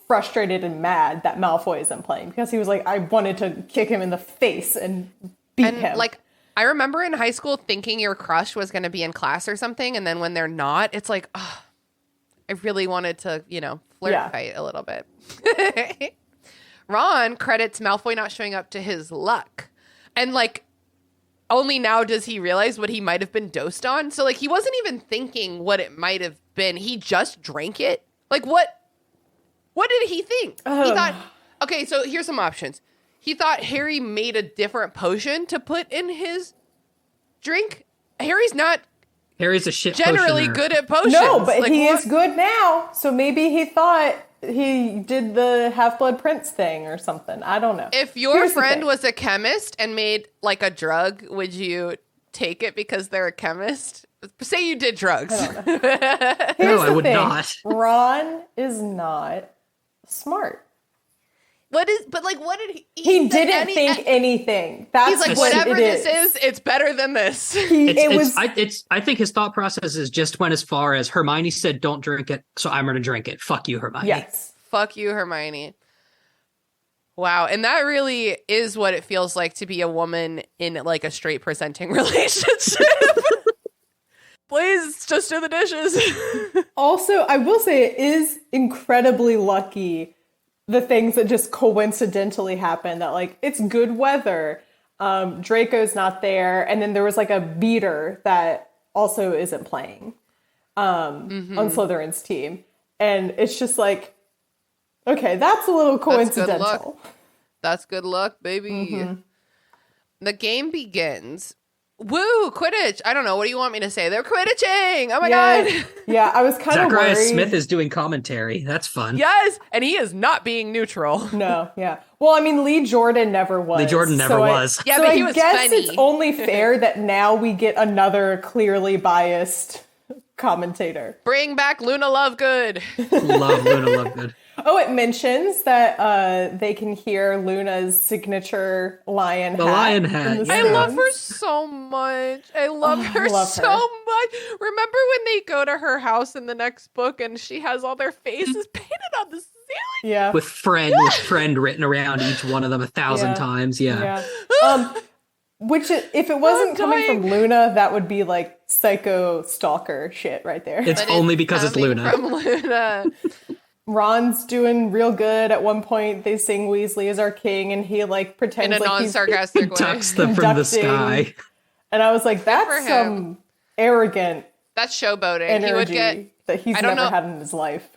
Speaker 5: frustrated and mad that Malfoy isn't playing because he was like, I wanted to kick him in the face and beat him.
Speaker 4: Like, I remember in high school thinking your crush was going to be in class or something. And then when they're not, it's like, oh, I really wanted to, flirt fight a little bit. Ron credits Malfoy not showing up to his luck. And like, only now does he realize what he might have been dosed on. So like, he wasn't even thinking what it might have been. He just drank it. Like, what did he think? He thought, okay, so here's some options. He thought Harry made a different potion to put in his drink. Harry's
Speaker 6: a shit
Speaker 4: generally
Speaker 6: potioner.
Speaker 4: good at potions.
Speaker 5: No, but
Speaker 4: like,
Speaker 5: he is good now. So maybe he thought he did the Half-Blood Prince thing or something. I don't know.
Speaker 4: If your friend was a chemist and made like a drug, would you take it because they're a chemist? Say you did drugs.
Speaker 5: Here's
Speaker 6: No, I
Speaker 5: the
Speaker 6: would
Speaker 5: thing.
Speaker 6: not.
Speaker 5: Ron is not smart.
Speaker 4: What did he?
Speaker 5: He didn't think anything. That's
Speaker 4: He's like,
Speaker 5: what
Speaker 4: whatever
Speaker 5: it
Speaker 4: this is, it's better than this.
Speaker 6: I think his thought process is just went as far as Hermione said, "Don't drink it," so I'm going to drink it. Fuck you, Hermione.
Speaker 5: Yes.
Speaker 4: Fuck you, Hermione. Wow, and that really is what it feels like to be a woman in like a straight presenting relationship. Please, just do the dishes.
Speaker 5: Also, I will say it is incredibly lucky the things that just coincidentally happen, that like it's good weather. Draco's not there. And then there was like a beater that also isn't playing on Slytherin's team. And it's just like, okay, that's a little coincidental.
Speaker 4: That's good luck, baby. The game begins. Woo, Quidditch. I don't know. What do you want me to say? They're Quidditching. Oh my God.
Speaker 5: Yeah, I was kind of worried.
Speaker 6: Zacharias Smith is doing commentary. That's fun.
Speaker 4: Yes, and he is not being neutral.
Speaker 5: No, yeah. Well, I mean, Lee Jordan never was.
Speaker 6: Lee Jordan never was.
Speaker 4: Yeah,
Speaker 5: so
Speaker 4: but he
Speaker 5: I
Speaker 4: was
Speaker 5: guess
Speaker 4: funny.
Speaker 5: it's only fair that now we get another clearly biased commentator.
Speaker 4: Bring back Luna Lovegood.
Speaker 6: Love Luna Lovegood.
Speaker 5: Oh, it mentions that they can hear Luna's signature lion hat.
Speaker 6: The lion hat,
Speaker 5: in the
Speaker 6: yeah.
Speaker 4: I
Speaker 5: sounds.
Speaker 4: love her so much. I love her
Speaker 5: love
Speaker 4: so
Speaker 5: her.
Speaker 4: much. Remember when they go to her house in the next book and she has all their faces painted on the ceiling?
Speaker 5: Yeah.
Speaker 6: With friend written around each one of them 1,000 times. Yeah.
Speaker 5: Which, if it wasn't
Speaker 4: I'm
Speaker 5: coming
Speaker 4: dying.
Speaker 5: from Luna, that would be like psycho stalker shit right there.
Speaker 6: It's only because it's
Speaker 4: Coming
Speaker 6: Luna.
Speaker 4: From Luna.
Speaker 5: Ron's doing real good. At one point, they sing "Weasley is our king," and he like pretends
Speaker 4: In a
Speaker 5: like he's
Speaker 4: non-sarcastic way.
Speaker 6: Tucks them from the
Speaker 5: conducting.
Speaker 6: sky.
Speaker 5: And I was like,
Speaker 4: for
Speaker 5: that's
Speaker 4: him.
Speaker 5: some arrogant
Speaker 4: That's showboating.
Speaker 5: energy
Speaker 4: He would get
Speaker 5: that he's
Speaker 4: I don't
Speaker 5: never
Speaker 4: know.
Speaker 5: had in his life.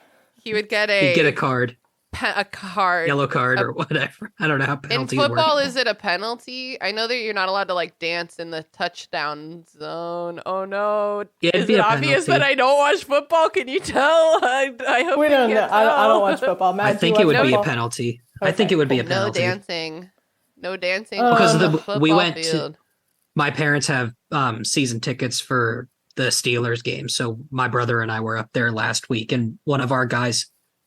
Speaker 4: He'd get
Speaker 6: You get a card,
Speaker 4: a card.
Speaker 6: yellow card, or whatever. I don't know how
Speaker 4: In
Speaker 6: penalties
Speaker 4: football,
Speaker 6: work.
Speaker 4: is it a penalty? I know that you're not allowed to like dance in the touchdown zone. Oh no!
Speaker 6: Yeah, it'd
Speaker 4: Is
Speaker 6: be
Speaker 4: it
Speaker 6: a
Speaker 4: obvious
Speaker 6: penalty.
Speaker 4: that I don't watch football? Can you tell? I hope
Speaker 5: We
Speaker 4: you
Speaker 5: don't know.
Speaker 4: can't
Speaker 5: I don't
Speaker 4: tell.
Speaker 5: watch football. Matt,
Speaker 6: I
Speaker 5: do you
Speaker 6: think
Speaker 5: watch
Speaker 6: it would be a
Speaker 5: football?
Speaker 6: penalty. I think it would be a
Speaker 4: No
Speaker 6: penalty.
Speaker 4: dancing. No dancing.
Speaker 6: Because
Speaker 4: on
Speaker 6: of
Speaker 4: the
Speaker 6: we
Speaker 4: football
Speaker 6: went
Speaker 4: field.
Speaker 6: to, my parents have season tickets for the Steelers game. So my brother and I were up there last week, and one of our guys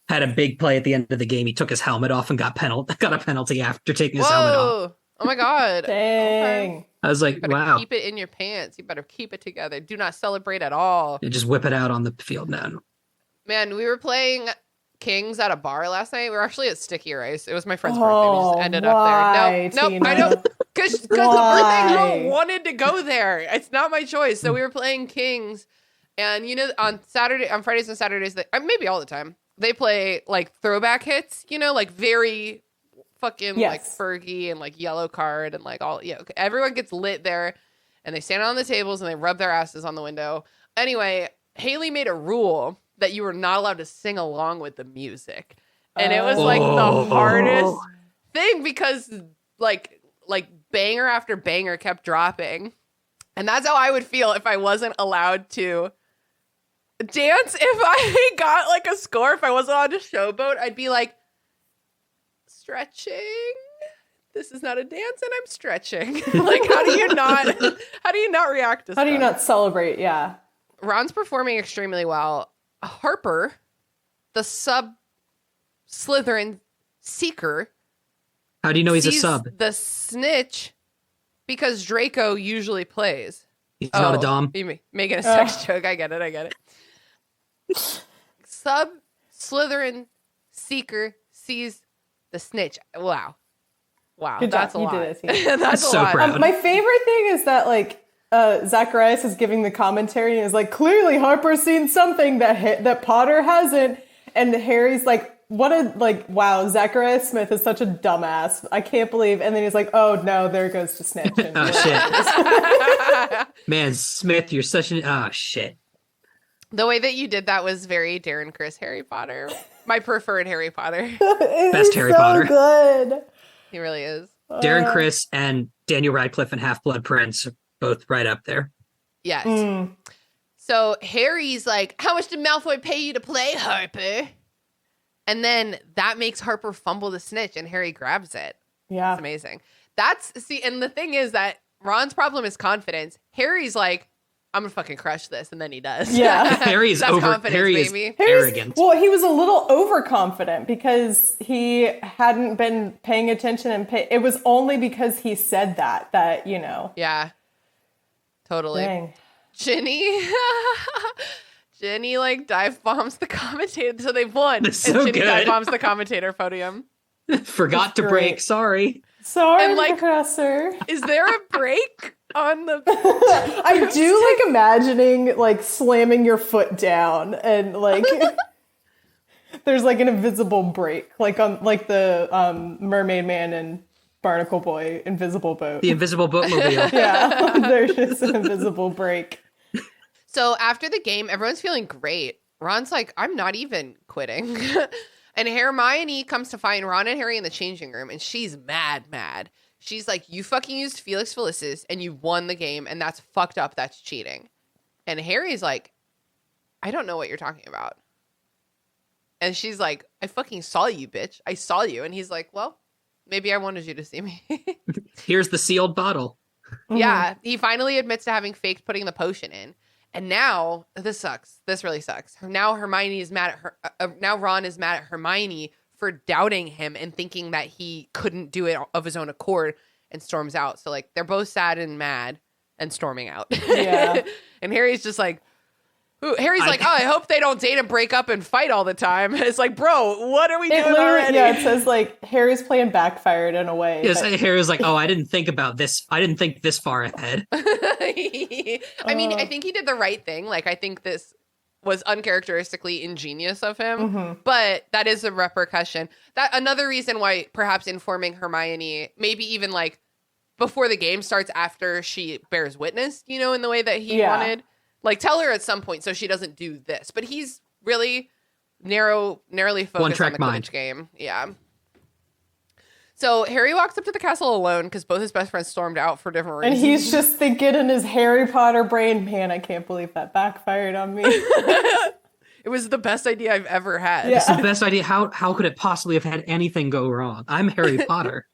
Speaker 6: had a big play at the end of the game. He took his helmet off and got a penalty after taking his helmet off.
Speaker 4: Whoa! Oh my god!
Speaker 5: Dang.
Speaker 6: I was like,
Speaker 4: You better
Speaker 6: wow.
Speaker 4: keep it in your pants. You better keep it together. Do not celebrate at all.
Speaker 6: You just whip it out on the field now.
Speaker 4: Man, we were playing Kings at a bar last night. We were actually at Sticky Rice. It was my friend's birthday. We just ended up
Speaker 5: why,
Speaker 4: there. Nope,
Speaker 5: Tina?
Speaker 4: I don't. Because the birthday
Speaker 5: Why?
Speaker 4: girl wanted to go there. It's not my choice. So we were playing Kings. And you know, on Fridays and Saturdays, maybe all the time, they play like throwback hits, you know, like very fucking
Speaker 5: Yes.
Speaker 4: like Fergie and like Yellow Card and like all, yeah. Okay. Everyone gets lit there and they stand on the tables and they rub their asses on the window. Anyway, Haley made a rule that you were not allowed to sing along with the music. And it was like the hardest thing because like banger after banger kept dropping. And that's how I would feel if I wasn't allowed to dance. If I got like a score, if I wasn't on a showboat, I'd be like, stretching. This is not a dance and I'm stretching. Like, how do you not react to
Speaker 5: How do you
Speaker 4: stuff?
Speaker 5: not celebrate? Yeah.
Speaker 4: Ron's performing extremely well. Harper, the sub Slytherin seeker,
Speaker 6: How do you know he's a
Speaker 4: sees
Speaker 6: sub?
Speaker 4: the snitch because Draco usually plays.
Speaker 6: He's not a dom.
Speaker 4: You making a sex joke. I get it. Sub Slytherin seeker sees the snitch. Wow.
Speaker 5: Good
Speaker 4: That's
Speaker 5: job.
Speaker 4: a
Speaker 5: You
Speaker 4: lot.
Speaker 5: did it, Tina.
Speaker 4: That's a
Speaker 6: So
Speaker 4: lot.
Speaker 6: proud.
Speaker 5: My favorite thing is that like Zacharias is giving the commentary and is like, clearly Harper's seen something that Potter hasn't, and Harry's like, what a like, wow, Zacharias Smith is such a dumbass. I can't believe. And then he's like, oh no, there goes to snitch. And
Speaker 6: Oh shit. Man, Smith, you're such an shit.
Speaker 4: The way that you did that was very Darren Criss Harry Potter. My preferred Harry Potter.
Speaker 6: Best Harry Potter.
Speaker 5: Good.
Speaker 4: He really is.
Speaker 6: Darren Criss and Daniel Radcliffe and Half-Blood Prince are both right up there.
Speaker 4: Yes. So Harry's like, how much did Malfoy pay you to play, Harper? And then that makes Harper fumble the snitch and Harry grabs it.
Speaker 5: Yeah.
Speaker 4: It's amazing. And the thing is that Ron's problem is confidence. Harry's like, I'm gonna fucking crush this, and then he does.
Speaker 5: Yeah.
Speaker 6: Harry is arrogant.
Speaker 5: Well, he was a little overconfident because he hadn't been paying attention it was only because he said that, you know.
Speaker 4: Yeah. Totally.
Speaker 5: Dang.
Speaker 4: Ginny like dive bombs the commentator, so they've won.
Speaker 6: That's so
Speaker 4: and Ginny
Speaker 6: good.
Speaker 4: dive bombs the commentator podium.
Speaker 6: Forgot to break. Sorry.
Speaker 5: Sorry,
Speaker 4: And, like,
Speaker 5: Professor.
Speaker 4: Is there a break on the?
Speaker 5: I do like imagining like slamming your foot down and like there's like an invisible break, like on like the Mermaid Man and Barnacle Boy invisible boat.
Speaker 6: The invisible boatmobile.
Speaker 5: Yeah, there's just an invisible break.
Speaker 4: So after the game, everyone's feeling great. Ron's like, I'm not even quitting. And Hermione comes to find Ron and Harry in the changing room, and she's mad. She's like, you fucking used Felix Felicis, and you won the game, and that's fucked up. That's cheating. And Harry's like, I don't know what you're talking about. And she's like, I fucking saw you, bitch. I saw you. And he's like, well, maybe I wanted you to see me.
Speaker 6: Here's the sealed bottle.
Speaker 4: Yeah, he finally admits to having faked putting the potion in. And now, this sucks. This really sucks. Now Hermione is mad at her. Now Ron is mad at Hermione for doubting him and thinking that he couldn't do it of his own accord, and storms out. So, like, they're both sad and mad and storming out.
Speaker 5: Yeah.
Speaker 4: And Harry's just like, Harry's like, I hope they don't date and break up and fight all the time. It's like, bro, what are we doing already?
Speaker 5: Yeah, it says like Harry's plan backfired in a way.
Speaker 6: Yes, Harry's like, I didn't think about this. I didn't think this far ahead.
Speaker 4: I mean, I think he did the right thing. Like, I think this was uncharacteristically ingenious of him, but that is a repercussion. That another reason why perhaps informing Hermione, maybe even like before the game starts, after she bears witness, you know, in the way that he wanted. Like, tell her at some point so she doesn't do this. But he's really narrowly focused on the Quidditch game. Yeah. So Harry walks up to the castle alone because both his best friends stormed out for different reasons.
Speaker 5: And he's just thinking in his Harry Potter brain, man, I can't believe that backfired on me.
Speaker 4: It was the best idea I've ever had.
Speaker 5: Yeah.
Speaker 6: It's the best idea. How could it possibly have had anything go wrong? I'm Harry Potter.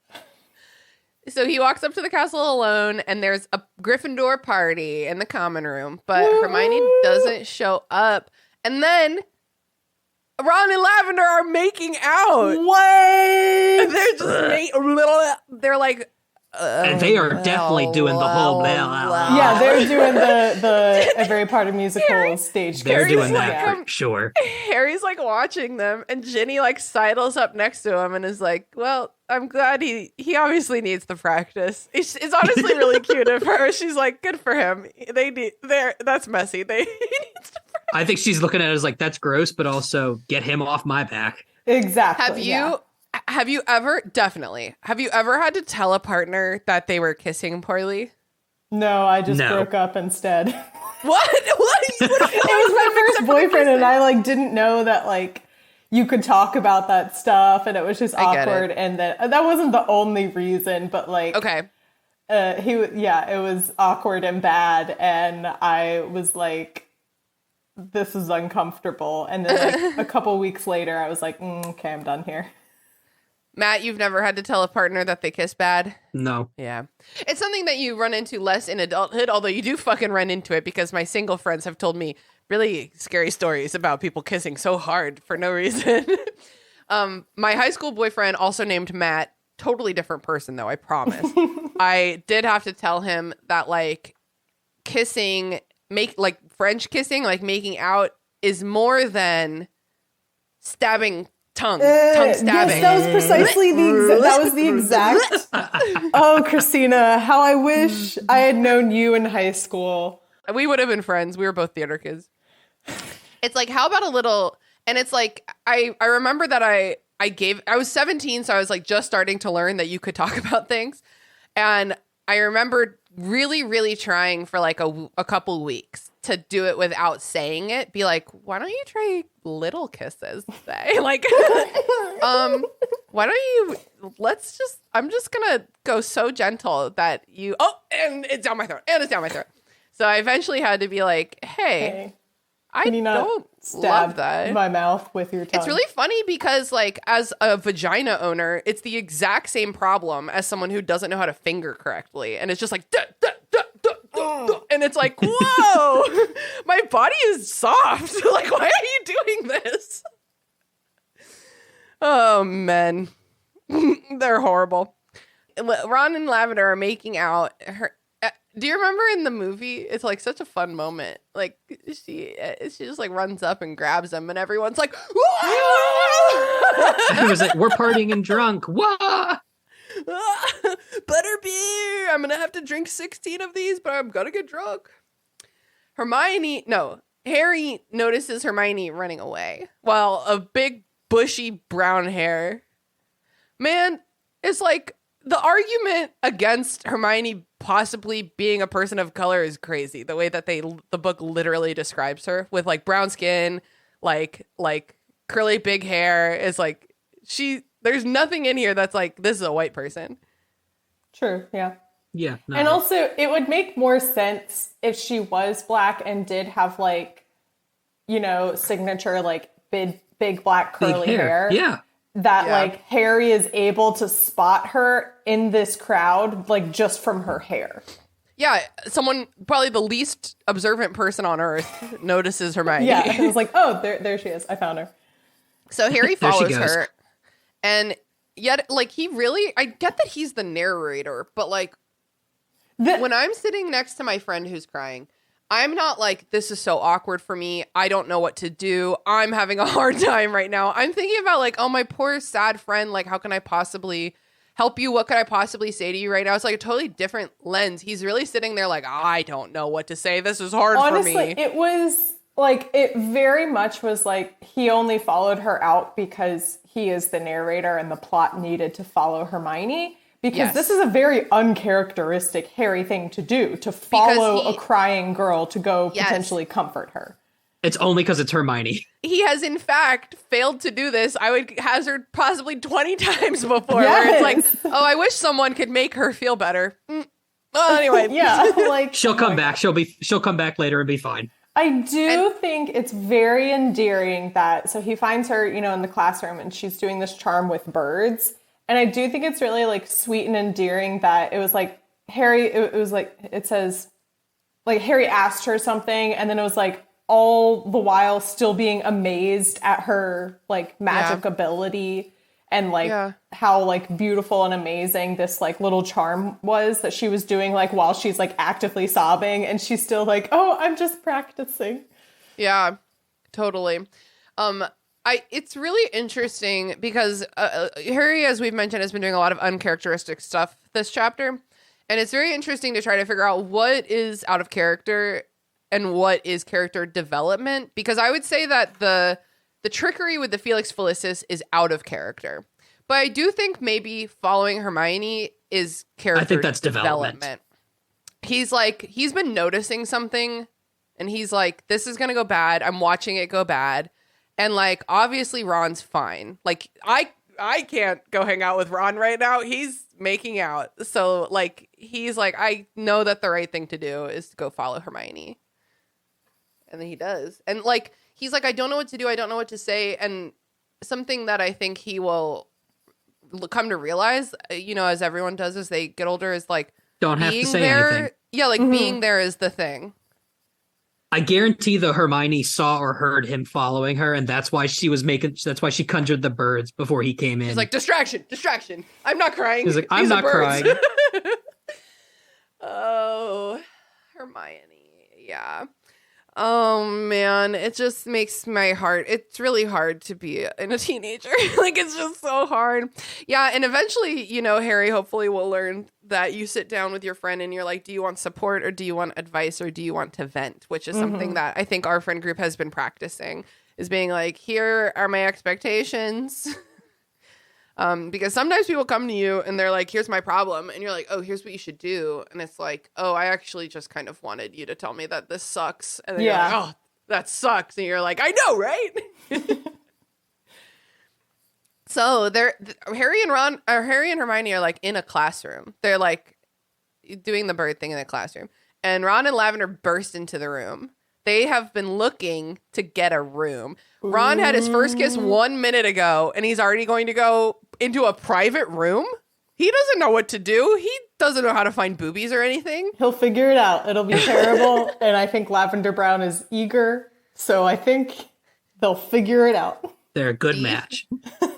Speaker 4: So he walks up to the castle alone, and there's a Gryffindor party in the common room, but Hermione doesn't show up. And then Ron and Lavender are making out.
Speaker 5: What?
Speaker 4: They're just they're like,
Speaker 6: and they are definitely doing the whole
Speaker 5: Yeah, they're doing the a Harry Potter musical stage.
Speaker 6: They're doing
Speaker 4: like,
Speaker 6: that for sure.
Speaker 4: Harry's like watching them, and Ginny like sidles up next to him and is like, well, I'm glad he obviously needs the practice. It's honestly really cute of her. She's like, good for him. That's messy. He needs to practice.
Speaker 6: I think she's looking at it as like, that's gross, but also get him off my back.
Speaker 5: Exactly.
Speaker 4: Have you ever had to tell a partner that they were kissing poorly?
Speaker 5: No, I just broke up instead.
Speaker 4: What?
Speaker 5: It was my first boyfriend, and I like didn't know that like you could talk about that stuff, and it was just awkward. And that wasn't the only reason, but like,
Speaker 4: okay,
Speaker 5: it was awkward and bad, and I was like, this is uncomfortable. And then like a couple weeks later, I was like, okay, I'm done here.
Speaker 4: Matt, you've never had to tell a partner that they kiss bad?
Speaker 6: No.
Speaker 4: Yeah. It's something that you run into less in adulthood, although you do fucking run into it because my single friends have told me really scary stories about people kissing so hard for no reason. My high school boyfriend, also named Matt, totally different person though, I promise. I did have to tell him that like kissing, French kissing, like making out, is more than stabbing tongue stabbing.
Speaker 5: Yes, that was precisely the exact. Oh, Christina, how I wish I had known you in high school.
Speaker 4: We would have been friends. We were both theater kids. It's like, how about a little? And it's like, I remember that I was 17, so I was like just starting to learn that you could talk about things. And I remember really, really trying for like a couple weeks to do it without saying it, be like, why don't you try little kisses today? Like, why don't you, I'm just going to go so gentle that and it's down my throat, So I eventually had to be like, hey.
Speaker 5: Can you not
Speaker 4: don't
Speaker 5: stab
Speaker 4: love that.
Speaker 5: my mouth with your tongue?
Speaker 4: It's really funny because, like, as a vagina owner, it's the exact same problem as someone who doesn't know how to finger correctly. And it's just like, duh, duh, duh, duh, duh, duh. And it's like, whoa, my body is soft. Like, why are you doing this? Oh, men. They're horrible. Ron and Lavender are making out. Do you remember in the movie? It's like such a fun moment. Like she just like runs up and grabs him, and everyone's like,
Speaker 6: It was like, we're partying and drunk. Whoa!
Speaker 4: Butterbeer. I'm gonna have to drink 16 of these, but I'm gonna get drunk. Harry notices Hermione running away while a big bushy brown hair. Man, it's like the argument against Hermione possibly being a person of color is crazy. The way that the book literally describes her with like brown skin, like curly big hair is like there's nothing in here that's like this is a white person.
Speaker 5: True, yeah.
Speaker 6: Yeah. No.
Speaker 5: And also it would make more sense if she was black and did have like, you know, signature like big black curly hair.
Speaker 6: Yeah.
Speaker 5: That like Harry is able to spot her in this crowd, like just from her hair.
Speaker 4: Yeah, someone, probably the least observant person on earth, notices Hermione.
Speaker 5: Yeah, it was like, oh, there she is. I found her.
Speaker 4: So Harry follows her, and yet, like, I get that he's the narrator, but like, when I'm sitting next to my friend who's crying, I'm not like, this is so awkward for me. I don't know what to do. I'm having a hard time right now. I'm thinking about like, oh, my poor sad friend. Like, how can I possibly help you? What could I possibly say to you right now? It's like a totally different lens. He's really sitting there like, I don't know what to say. This is hard for me.
Speaker 5: Honestly, it was like, it very much was like he only followed her out because he is the narrator and the plot needed to follow Hermione. Because this is a very uncharacteristic Harry thing to do, to follow a crying girl to go potentially comfort her.
Speaker 6: It's only because it's Hermione.
Speaker 4: He has, in fact, failed to do this. I would hazard possibly 20 times before, where it's like, oh, I wish someone could make her feel better. Well, anyway.
Speaker 5: Yeah, like
Speaker 6: she'll come back. She'll come back later and be fine.
Speaker 5: I do think it's very endearing that, so he finds her, you know, in the classroom and she's doing this charm with birds. And I do think it's really, like, sweet and endearing that it was, like, Harry, it was, like, it says, like, Harry asked her something, and then it was, like, all the while still being amazed at her, like, magic ability and, like, how, like, beautiful and amazing this, like, little charm was that she was doing, like, while she's, like, actively sobbing. And she's still like, oh, I'm just practicing.
Speaker 4: Yeah, totally. It's really interesting because Harry, as we've mentioned, has been doing a lot of uncharacteristic stuff this chapter. And it's very interesting to try to figure out what is out of character and what is character development. Because I would say that the trickery with the Felix Felicis is out of character. But I do think maybe following Hermione is character
Speaker 6: I think that's development.
Speaker 4: He's been noticing something and he's like, this is going to go bad. I'm watching it go bad. And, like, obviously Ron's fine. Like, I can't go hang out with Ron right now. He's making out. So, like, he's like, I know that the right thing to do is to go follow Hermione. And then he does. And, like, he's like, I don't know what to do. I don't know what to say. And something that I think he will come to realize, you know, as everyone does as they get older, is, like,
Speaker 6: don't have to say anything.
Speaker 4: Yeah, like, being there is the thing.
Speaker 6: I guarantee the Hermione saw or heard him following her, and that's why she conjured the birds before he came in.
Speaker 4: He's like, distraction. I'm not crying.
Speaker 6: He's like, I'm not crying.
Speaker 4: Oh, Hermione. Yeah. Oh, man. It just makes my heart. It's really hard to be a teenager. Like, it's just so hard. Yeah. And eventually, you know, Harry hopefully will learn that you sit down with your friend and you're like, do you want support or do you want advice or do you want to vent? Which is something that I think our friend group has been practicing, is being like, here are my expectations. Because sometimes people come to you and they're like, here's my problem. And you're like, oh, here's what you should do. And it's like, oh, I actually just kind of wanted you to tell me that this sucks. And then you're like, oh, that sucks. And you're like, I know, right? So Harry and Hermione are like in a classroom. They're like doing the bird thing in the classroom. And Ron and Lavender burst into the room. They have been looking to get a room. Ron had his first kiss 1 minute ago, and he's already going to go into a private room? He doesn't know what to do. He doesn't know how to find boobies or anything.
Speaker 5: He'll figure it out. It'll be terrible. And I think Lavender Brown is eager. So I think they'll figure it out.
Speaker 6: They're a good match.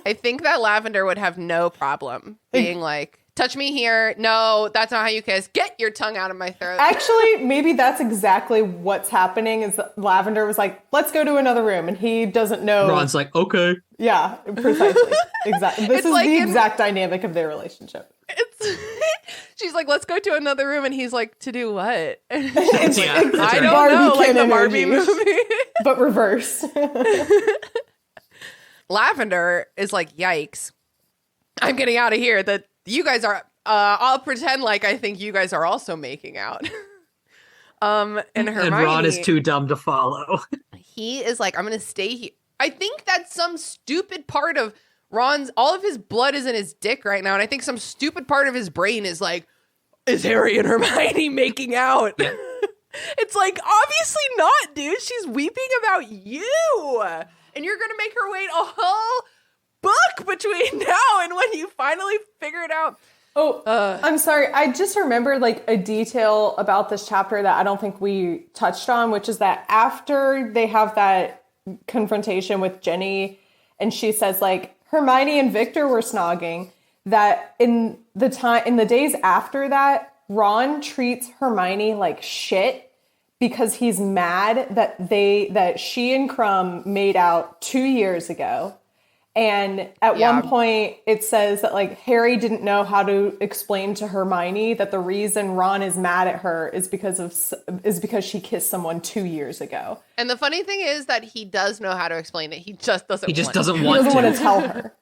Speaker 4: I think that Lavender would have no problem being like, touch me here. No, that's not how you kiss. Get your tongue out of my throat.
Speaker 5: Actually, maybe that's exactly what's happening is that Lavender was like, let's go to another room. And he doesn't know.
Speaker 6: Ron's like, okay.
Speaker 5: Yeah, precisely. Exactly. This is
Speaker 4: like
Speaker 5: the exact dynamic of their relationship.
Speaker 4: She's like, let's go to another room. And he's like, to do what?
Speaker 5: It's
Speaker 6: I
Speaker 4: don't
Speaker 5: Barbie
Speaker 4: know, like the
Speaker 5: energy,
Speaker 4: Barbie movie.
Speaker 5: But reverse.
Speaker 4: Lavender is like, yikes. I'm getting out of here. That you guys are, I'll pretend like I think you guys are also making out. And Hermione.
Speaker 6: And Ron is too dumb to follow.
Speaker 4: He is like, I'm going to stay here. I think that's some stupid part of Ron's, all of his blood is in his dick right now. And I think some stupid part of his brain is like, is Harry and Hermione making out? Yeah. It's like, obviously not, dude. She's weeping about you. And you're going to make her wait a whole book between now and when you finally figure it out.
Speaker 5: Oh, I'm sorry. I just remembered like a detail about this chapter that I don't think we touched on, which is that after they have that confrontation with Jenny and she says like Hermione and Victor were snogging, that in the days after that, Ron treats Hermione like shit because he's mad that she and Crumb made out 2 years ago. And at one point it says that like Harry didn't know how to explain to Hermione that the reason Ron is mad at her is because she kissed someone 2 years ago.
Speaker 4: And the funny thing is that he does know how to explain it. He just doesn't
Speaker 5: He doesn't want to tell her.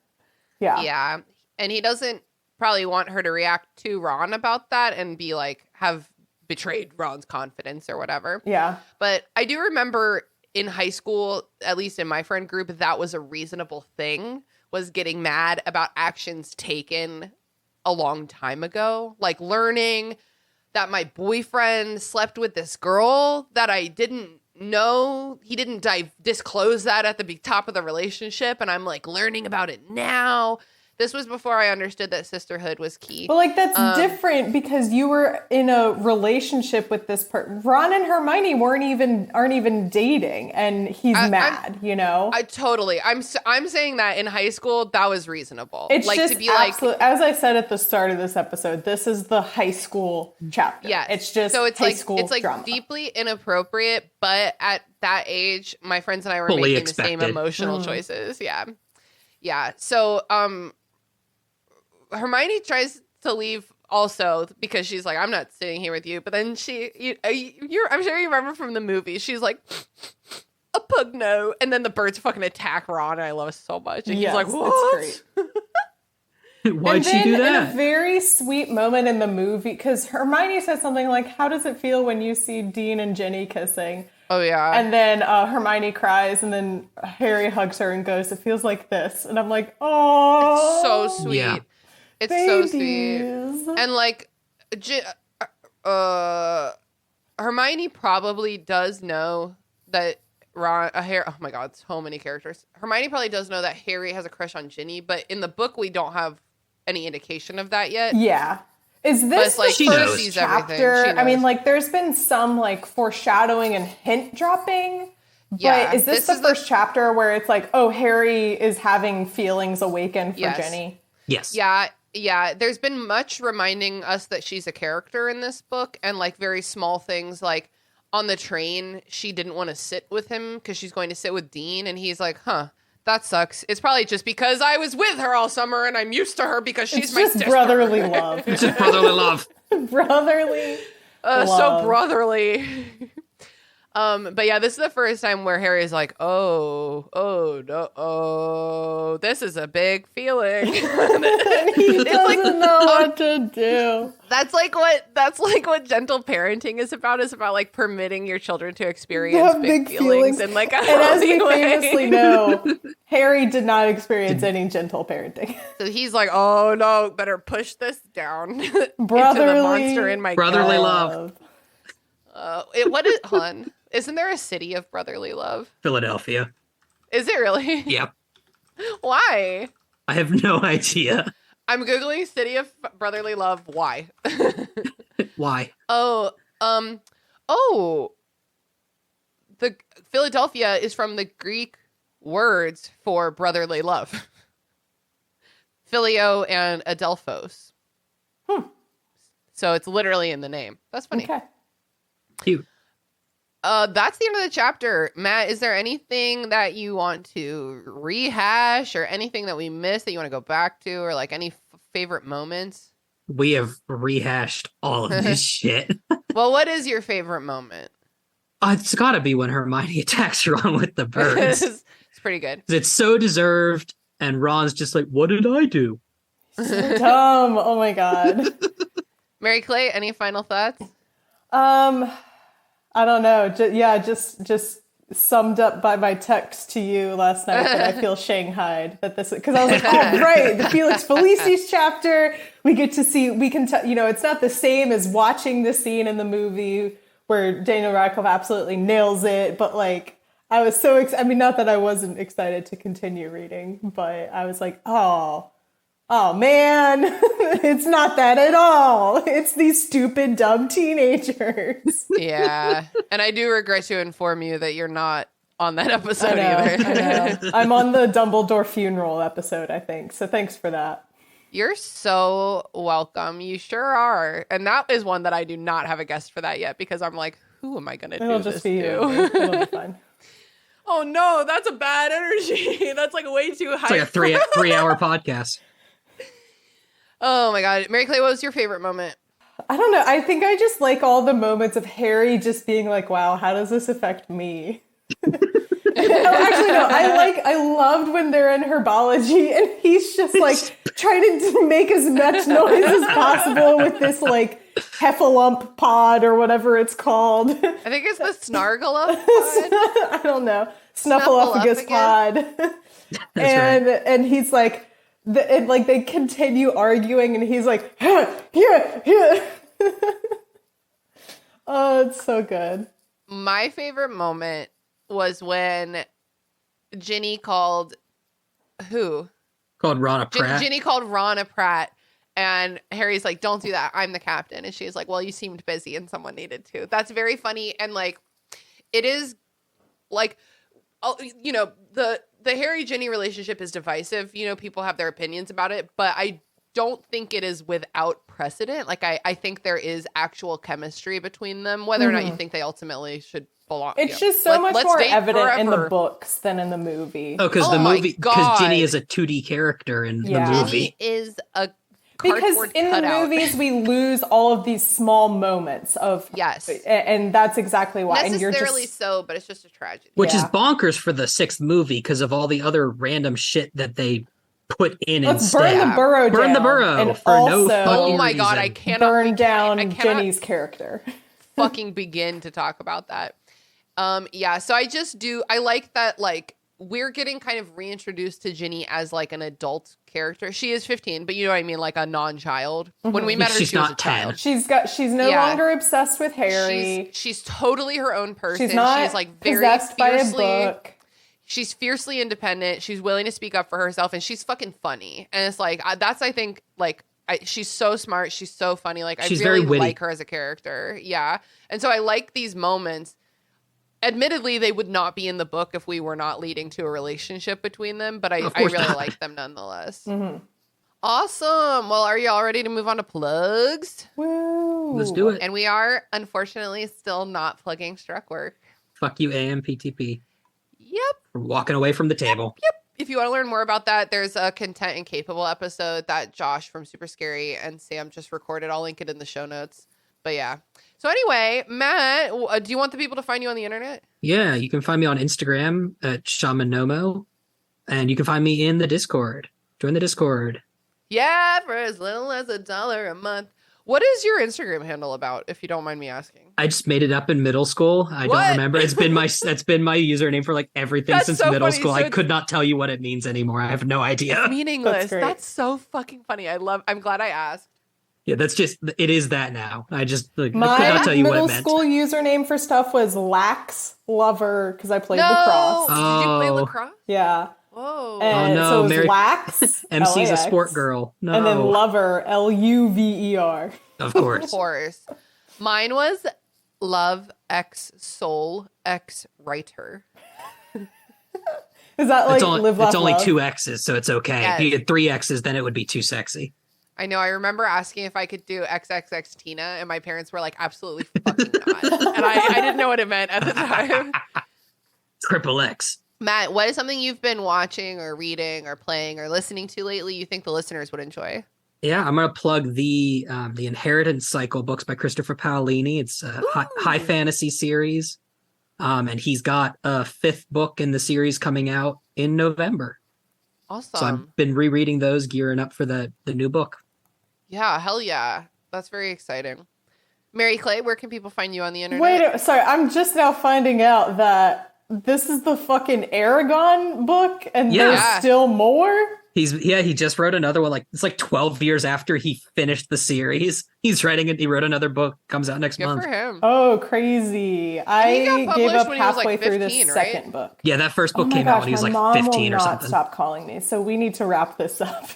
Speaker 5: Yeah.
Speaker 4: Yeah. And he doesn't probably want her to react to Ron about that and be like, have betrayed Ron's confidence or whatever.
Speaker 5: Yeah.
Speaker 4: But I do remember in high school, at least in my friend group, that was a reasonable thing, was getting mad about actions taken a long time ago. Like learning that my boyfriend slept with this girl that I didn't know. He didn't disclose that at the top of the relationship. And I'm like learning about it now. This was before I understood that sisterhood was key.
Speaker 5: But like that's different because you were in a relationship with this person. Ron and Hermione aren't even dating, and he's mad. You know.
Speaker 4: I'm saying that in high school that was reasonable.
Speaker 5: It's
Speaker 4: like
Speaker 5: just
Speaker 4: to be
Speaker 5: as I said at the start of this episode, this is the high school chapter.
Speaker 4: Yeah,
Speaker 5: it's just
Speaker 4: so it's
Speaker 5: high
Speaker 4: like
Speaker 5: school
Speaker 4: it's like
Speaker 5: drama.
Speaker 4: deeply inappropriate, but at that age, my friends and I were
Speaker 6: Fully
Speaker 4: making
Speaker 6: expected.
Speaker 4: the same emotional choices. Yeah. So Hermione tries to leave also because she's like, I'm not sitting here with you. But then I'm sure you remember from the movie, she's like, a pug no. And then the birds fucking attack Ron. And I love it so much. And he's like, what?
Speaker 5: It's great.
Speaker 6: Why'd she do that?
Speaker 5: In a very sweet moment in the movie, because Hermione says something like, how does it feel when you see Dean and Jenny kissing?
Speaker 4: Oh, yeah.
Speaker 5: And then Hermione cries, and then Harry hugs her and goes, it feels like this. And I'm like, oh.
Speaker 4: It's so sweet.
Speaker 6: Yeah.
Speaker 4: It's
Speaker 5: babies.
Speaker 4: so sweet. And like, Hermione probably does know that oh my God, so many characters. Hermione probably does know that Harry has a crush on Ginny, but in the book, we don't have any indication of that yet.
Speaker 5: Yeah. Is this
Speaker 4: it's like
Speaker 6: she
Speaker 5: the
Speaker 6: knows.
Speaker 5: first
Speaker 4: She
Speaker 5: chapter?
Speaker 4: knows.
Speaker 5: I mean, like, there's been some, like, foreshadowing and hint dropping. But
Speaker 4: Yeah,
Speaker 5: is this the first chapter where it's like, oh, Harry is having feelings awakened for
Speaker 4: Yes.
Speaker 5: Jenny?
Speaker 6: Yes.
Speaker 4: Yeah. There's been much reminding us that she's a character in this book, and like very small things like on the train, she didn't want to sit with him because she's going to sit with Dean, and he's like, huh, that sucks. It's probably just because I was with her all summer and I'm used to her because she's my sister.
Speaker 5: Brotherly love.
Speaker 6: It's just brotherly love.
Speaker 5: Brotherly love.
Speaker 4: So brotherly. But yeah, this is the first time where Harry is like, oh, no, oh, this is a big feeling.
Speaker 5: He doesn't know what to do.
Speaker 4: That's like what gentle parenting is about. Is about like permitting your children to experience big feelings in like a
Speaker 5: and as we
Speaker 4: way.
Speaker 5: famously know, Harry did not experience any gentle parenting.
Speaker 4: So he's like, oh no, better push this down
Speaker 5: Brotherly,
Speaker 4: into the monster in my
Speaker 6: brotherly
Speaker 4: gut.
Speaker 6: love.
Speaker 4: What is hon? Isn't there a city of brotherly love?
Speaker 6: Philadelphia.
Speaker 4: Is it really?
Speaker 6: Yep.
Speaker 4: Why?
Speaker 6: I have no idea.
Speaker 4: I'm Googling city of brotherly love. Why?
Speaker 6: Why?
Speaker 4: The Philadelphia is from the Greek words for brotherly love. Phileo and Adelphos. So it's literally in the name. That's funny.
Speaker 5: Okay.
Speaker 6: Cute.
Speaker 4: That's the end of the chapter. Matt, is there anything that you want to rehash or anything that we missed that you want to go back to or like any favorite moments?
Speaker 6: We have rehashed all of this shit.
Speaker 4: Well, what is your favorite moment?
Speaker 6: It's got to be when Hermione attacks Ron with the birds.
Speaker 4: It's pretty good.
Speaker 6: It's so deserved, and Ron's just like, what did I do?
Speaker 5: Dumb. Oh my god.
Speaker 4: Mary Clay, any final thoughts?
Speaker 5: I don't know. Just summed up by my text to you last night that I feel shanghaied that this, because I was like, oh right, the Felix Felicis chapter. We get to see. We can tell. It's not the same as watching the scene in the movie where Daniel Radcliffe absolutely nails it, but like I was so I mean, not that I wasn't excited to continue reading, but I was like, oh man, it's not that at all. It's these stupid, dumb teenagers.
Speaker 4: Yeah. And I do regret to inform you that you're not on that episode
Speaker 5: I
Speaker 4: either.
Speaker 5: know. I'm on the Dumbledore funeral episode, I think. So thanks for that.
Speaker 4: You're so welcome. You sure are. And that is one that I do not have a guest for that yet because I'm like, who am I going to do
Speaker 5: It'll
Speaker 4: this
Speaker 5: just be
Speaker 4: to?
Speaker 5: you. It'll be fine.
Speaker 4: Oh no, that's a bad energy. That's like way too high.
Speaker 6: It's like a three-hour podcast.
Speaker 4: Oh my God. Mary Clay, what was your favorite moment?
Speaker 5: I don't know. I think I just like all the moments of Harry just being like, wow, how does this affect me? Actually, no. I loved when they're in herbology and he's just like trying to make as much noise as possible with this like heffalump pod or whatever it's called.
Speaker 4: I think it's the Snargalump pod.
Speaker 5: I don't know. Snuffleupagus pod. And he's like, and like they continue arguing and he's like, yeah. Oh, it's so good.
Speaker 4: My favorite moment was when Ginny called who?
Speaker 6: Called Ron a Pratt.
Speaker 4: Ginny called Ron a Pratt. And Harry's like, don't do that. I'm the captain. And she's like, well, you seemed busy and someone needed to. That's very funny. And like, it is like, the Harry Ginny relationship is divisive. People have their opinions about it, but I don't think it is without precedent. Like, I think there is actual chemistry between them, whether or not you think they ultimately should belong.
Speaker 5: It's just so much more evident in the books than in the movie.
Speaker 6: Oh, because because Ginny is a 2D character in the movie.
Speaker 4: Ginny is a
Speaker 5: because in the movies we lose all of these small moments of and that's exactly why.
Speaker 4: Necessarily so, but it's just a tragedy.
Speaker 6: Which is bonkers for the 6th movie because of all the other random shit that they put in instead.
Speaker 5: Burn the burrow down.
Speaker 6: Burn the burrow
Speaker 5: and
Speaker 6: for
Speaker 5: also,
Speaker 6: no fucking
Speaker 4: my God,
Speaker 6: reason.
Speaker 4: I cannot
Speaker 5: burn down Ginny's character.
Speaker 4: Fucking begin to talk about that. So I like that, like, we're getting kind of reintroduced to Ginny as like an adult character. She is 15, but you know what I mean, like a non-child. When we met her, she was a child.
Speaker 5: She's no longer obsessed with Harry.
Speaker 4: She's totally her own person.
Speaker 5: She's not
Speaker 4: she's like very
Speaker 5: possessed by a
Speaker 4: fiercely
Speaker 5: book.
Speaker 4: She's fiercely independent. She's willing to speak up for herself, and she's fucking funny. And it's like that's I think like she's so smart. She's so funny. Like
Speaker 6: she's
Speaker 4: I really
Speaker 6: very witty.
Speaker 4: like her as a character. Yeah, and so I like these moments. Admittedly, they would not be in the book if we were not leading to a relationship between them, but I really like them nonetheless. Mm-hmm. Awesome. Well, are y'all ready to move on to plugs?
Speaker 5: Woo.
Speaker 6: Let's do it.
Speaker 4: And we are, unfortunately, still not plugging Struckwork.
Speaker 6: Fuck you, AMPTP.
Speaker 4: Yep.
Speaker 6: We're walking away from the table.
Speaker 4: Yep. If you want to learn more about that, there's a Content and Capable episode that Josh from Super Scary and Sam just recorded. I'll link it in the show notes. But yeah. So anyway, Matt, do you want the people to find you on the internet?
Speaker 6: Yeah, you can find me on Instagram at Shaman Nomo. And you can find me in the Discord. Join the Discord.
Speaker 4: Yeah, for as little as $1 a month. What is your Instagram handle about, if you don't mind me asking?
Speaker 6: I just made it up in middle school. I
Speaker 4: What?
Speaker 6: don't remember. That's been my username for like everything
Speaker 4: That's
Speaker 6: since
Speaker 4: so
Speaker 6: middle
Speaker 4: funny.
Speaker 6: school.
Speaker 4: So
Speaker 6: I could not tell you what it means anymore. I have no idea.
Speaker 4: Meaningless.
Speaker 5: great.
Speaker 4: That's so fucking funny. I'm glad I asked.
Speaker 6: Yeah, it is that now. I just I could
Speaker 5: My
Speaker 6: not tell you what it
Speaker 5: middle
Speaker 6: meant.
Speaker 5: school username for stuff was Lax Lover because I played
Speaker 4: No!
Speaker 5: lacrosse.
Speaker 4: Did you play
Speaker 6: Oh.
Speaker 4: lacrosse?
Speaker 5: Yeah.
Speaker 4: Whoa.
Speaker 5: And
Speaker 6: no,
Speaker 5: so it was
Speaker 6: Mary-
Speaker 5: Lax.
Speaker 6: MC's a
Speaker 5: LAX,
Speaker 6: sport girl. No,
Speaker 5: And then Lover, Luver.
Speaker 6: of
Speaker 4: Of
Speaker 6: course.
Speaker 4: course. Mine was Love X Soul X Writer.
Speaker 5: Is that like
Speaker 6: It's
Speaker 5: Live
Speaker 6: only
Speaker 5: Laugh, Love?
Speaker 6: 2 X's, so it's okay.
Speaker 4: Yes.
Speaker 6: If you get 3 X's, then it would be too sexy.
Speaker 4: I know. I remember asking if I could do XXX Tina, and my parents were like, absolutely fucking not. And I didn't know what it meant at the time.
Speaker 6: Triple X.
Speaker 4: Matt, what is something you've been watching or reading or playing or listening to lately you think the listeners would enjoy?
Speaker 6: Yeah, I'm gonna plug the Inheritance Cycle books by Christopher Paolini. It's a high fantasy series, and he's got a 5th book in the series coming out in November.
Speaker 4: Awesome.
Speaker 6: So I've been rereading those, gearing up for the new book.
Speaker 4: Yeah, hell yeah. That's very exciting. Mary Clay, where can people find you on the internet?
Speaker 5: Wait, sorry, I'm just now finding out that this is the fucking Aragon book and
Speaker 6: Yeah.
Speaker 5: there's still more?
Speaker 6: He just wrote another one. Like it's like 12 years after he finished the series. He's writing it. He wrote another book. Comes out next
Speaker 4: Good
Speaker 6: month.
Speaker 4: for him.
Speaker 5: Oh, crazy. I
Speaker 4: got
Speaker 5: gave
Speaker 4: published
Speaker 5: up
Speaker 4: when he was, like,
Speaker 5: halfway through the
Speaker 4: 15, right?
Speaker 5: second book.
Speaker 6: Yeah, that first
Speaker 5: Oh
Speaker 6: book
Speaker 5: my
Speaker 6: came out
Speaker 5: gosh,
Speaker 6: when he was
Speaker 5: my
Speaker 6: like
Speaker 5: mom
Speaker 6: 15
Speaker 5: will
Speaker 6: or
Speaker 5: not
Speaker 6: something.
Speaker 5: stop calling me, so we need to wrap this up.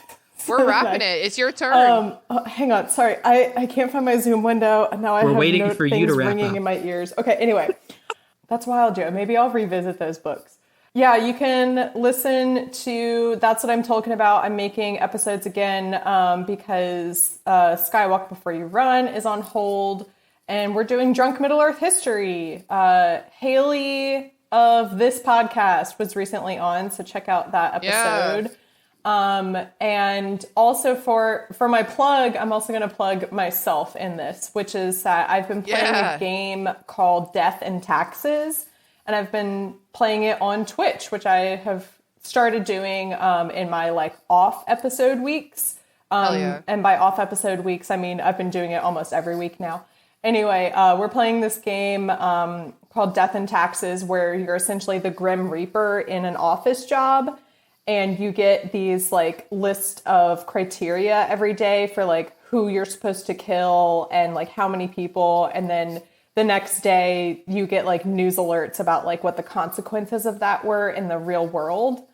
Speaker 4: We're wrapping it. It's your turn.
Speaker 5: Hang on, sorry, I can't find my Zoom window, and now I
Speaker 6: We're
Speaker 5: have
Speaker 6: waiting
Speaker 5: note
Speaker 6: for you
Speaker 5: things
Speaker 6: to wrap
Speaker 5: ringing
Speaker 6: up.
Speaker 5: in my ears. Okay, anyway, that's wild, Joe. Maybe I'll revisit those books. Yeah, you can listen to That's What I'm Talking About. I'm making episodes again because Skywalk Before You Run is on hold, and we're doing Drunk Middle Earth History. Haley of this podcast was recently on, so check out that episode.
Speaker 4: Yeah.
Speaker 5: And also for my plug, I'm also going to plug myself in this, which is that I've been playing
Speaker 4: Yeah.
Speaker 5: a game called Death and Taxes, and I've been playing it on Twitch, which I have started doing in my like off episode weeks.
Speaker 4: Hell yeah.
Speaker 5: And by off episode weeks, I mean I've been doing it almost every week now. Anyway, we're playing this game called Death and Taxes, where you're essentially the Grim Reaper in an office job. And you get these like list of criteria every day for like who you're supposed to kill and like how many people. And then the next day you get like news alerts about like what the consequences of that were in the real world.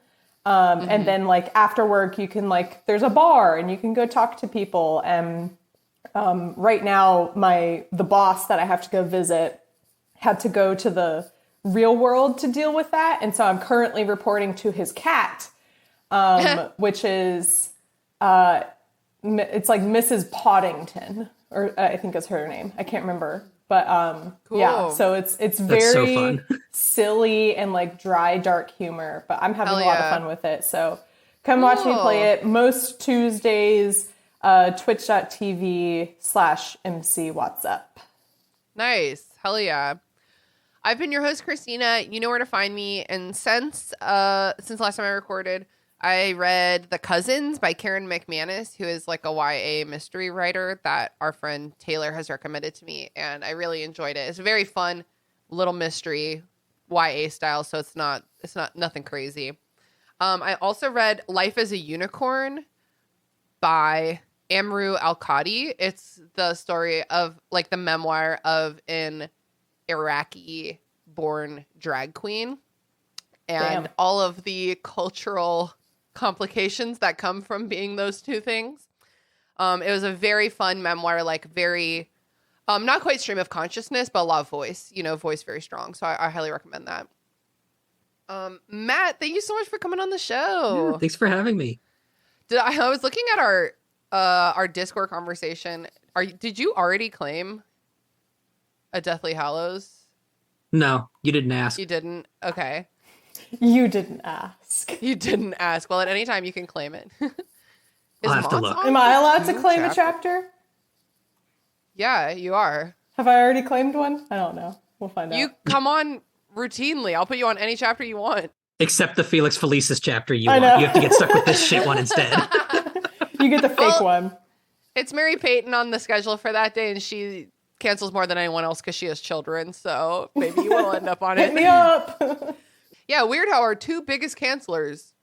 Speaker 5: And then like after work you can like, there's a bar and you can go talk to people. And right now the boss that I have to go visit had to go to the real world to deal with that. And so I'm currently reporting to his cat. Which is, it's like Mrs. Poddington, or I think is her name. I can't remember, but
Speaker 4: Cool.
Speaker 5: yeah. So it's
Speaker 6: That's so
Speaker 5: very
Speaker 6: fun.
Speaker 5: silly and like dry, dark humor. But I'm having
Speaker 4: Hell
Speaker 5: a lot
Speaker 4: yeah.
Speaker 5: of fun with it. So come watch me
Speaker 4: Cool.
Speaker 5: play it most Tuesdays. Twitch.tv/MC What's Up.
Speaker 4: Nice. Hell yeah. I've been your host, Christina. You know where to find me. And since last time I recorded, I read The Cousins by Karen McManus, who is like a YA mystery writer that our friend Taylor has recommended to me. And I really enjoyed it. It's a very fun little mystery, YA style. So it's not nothing crazy. I also read Life as a Unicorn by Amru Al-Qadi. It's the story of like the memoir of an Iraqi born drag queen and
Speaker 5: Damn.
Speaker 4: all of the cultural complications that come from being those two things. It was a very fun memoir, like very, not quite stream of consciousness, but a lot of voice, voice very strong. So I highly recommend that. Matt, thank you so much for coming on the show.
Speaker 6: Yeah, thanks for having me.
Speaker 4: I was looking at our Discord conversation. Did you already claim a Deathly Hallows?
Speaker 6: No, you didn't ask.
Speaker 4: You didn't? Okay.
Speaker 5: You didn't ask.
Speaker 4: You didn't ask. Well, at any time you can claim it.
Speaker 6: I'll have to
Speaker 4: Mott's
Speaker 6: look.
Speaker 4: on
Speaker 5: Am I
Speaker 4: the
Speaker 5: allowed to
Speaker 4: new
Speaker 5: claim a chapter?
Speaker 4: Yeah, you are.
Speaker 5: Have I already claimed one? I don't know. We'll find out.
Speaker 4: You come on routinely. I'll put you on any chapter you want.
Speaker 6: Except the Felix Felicis chapter you
Speaker 5: I
Speaker 6: want.
Speaker 5: know.
Speaker 6: You have to get stuck with this shit one instead.
Speaker 5: You get the fake one.
Speaker 4: It's Mary Peyton on the schedule for that day, and she cancels more than anyone else because she has children. So maybe you will end up on it.
Speaker 5: Hit me up.
Speaker 4: Yeah, weird how our two biggest cancelers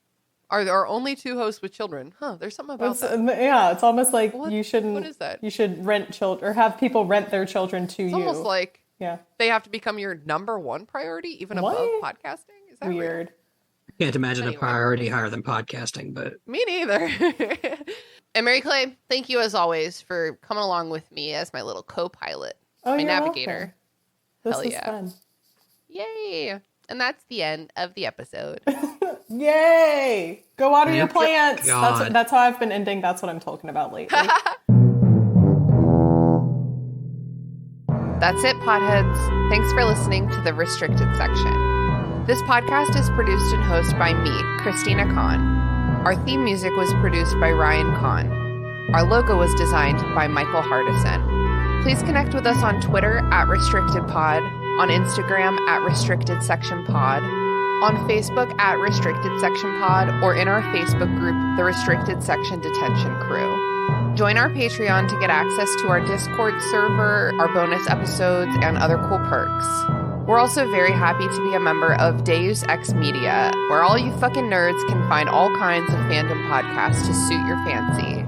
Speaker 4: are our only two hosts with children. Huh, there's something about that.
Speaker 5: Yeah, it's almost like
Speaker 4: What is that?
Speaker 5: You should rent children or have people rent their children to
Speaker 4: It's
Speaker 5: you.
Speaker 4: almost like
Speaker 5: yeah,
Speaker 4: they have to become your number one priority, even above podcasting. Is that
Speaker 5: weird.
Speaker 6: I can't imagine
Speaker 4: Anyway.
Speaker 6: a priority higher than podcasting, but
Speaker 4: Me neither. And Mary Clay, thank you as always for coming along with me as my little co-pilot, my
Speaker 5: you're
Speaker 4: navigator.
Speaker 5: welcome. This
Speaker 4: Hell
Speaker 5: was
Speaker 4: yeah.
Speaker 5: fun.
Speaker 4: Yay! And that's the end of the episode.
Speaker 5: Yay! Go water your
Speaker 6: Yep.
Speaker 5: plants.
Speaker 6: God.
Speaker 5: That's how I've been ending. That's what I'm talking about lately.
Speaker 4: That's it, potheads. Thanks for listening to the restricted section. This podcast is produced and hosted by me, Christina Kahn. Our theme music was produced by Ryan Kahn. Our logo was designed by Michael Hardison. Please connect with us on Twitter @RestrictedPod, on Instagram @RestrictedSectionPod, on Facebook @RestrictedSectionPod, or in our Facebook group, The Restricted Section Detention Crew. Join our Patreon to get access to our Discord server, our bonus episodes, and other cool perks. We're also very happy to be a member of Deus Ex Media, where all you fucking nerds can find all kinds of fandom podcasts to suit your fancy.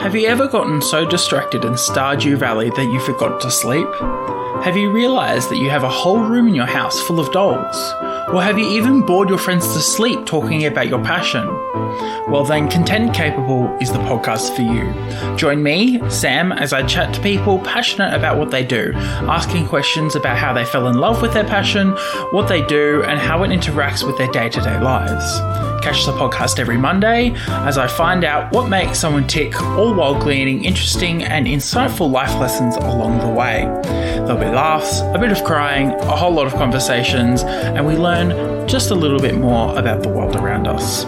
Speaker 7: Have you ever gotten so distracted in Stardew Valley that you forgot to sleep? Have you realised that you have a whole room in your house full of dolls? Or have you even bored your friends to sleep talking about your passion? Well then, Content Capable is the podcast for you. Join me, Sam, as I chat to people passionate about what they do, asking questions about how they fell in love with their passion, what they do, and how it interacts with their day-to-day lives. Catch the podcast every Monday as I find out what makes someone tick, all while gleaning interesting and insightful life lessons along the way. There'll be laughs, a bit of crying, a whole lot of conversations, and we learn just a little bit more about the world around us.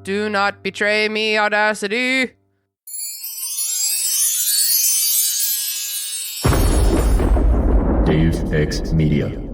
Speaker 4: Do not betray me, Audacity.
Speaker 8: Deus Ex Media.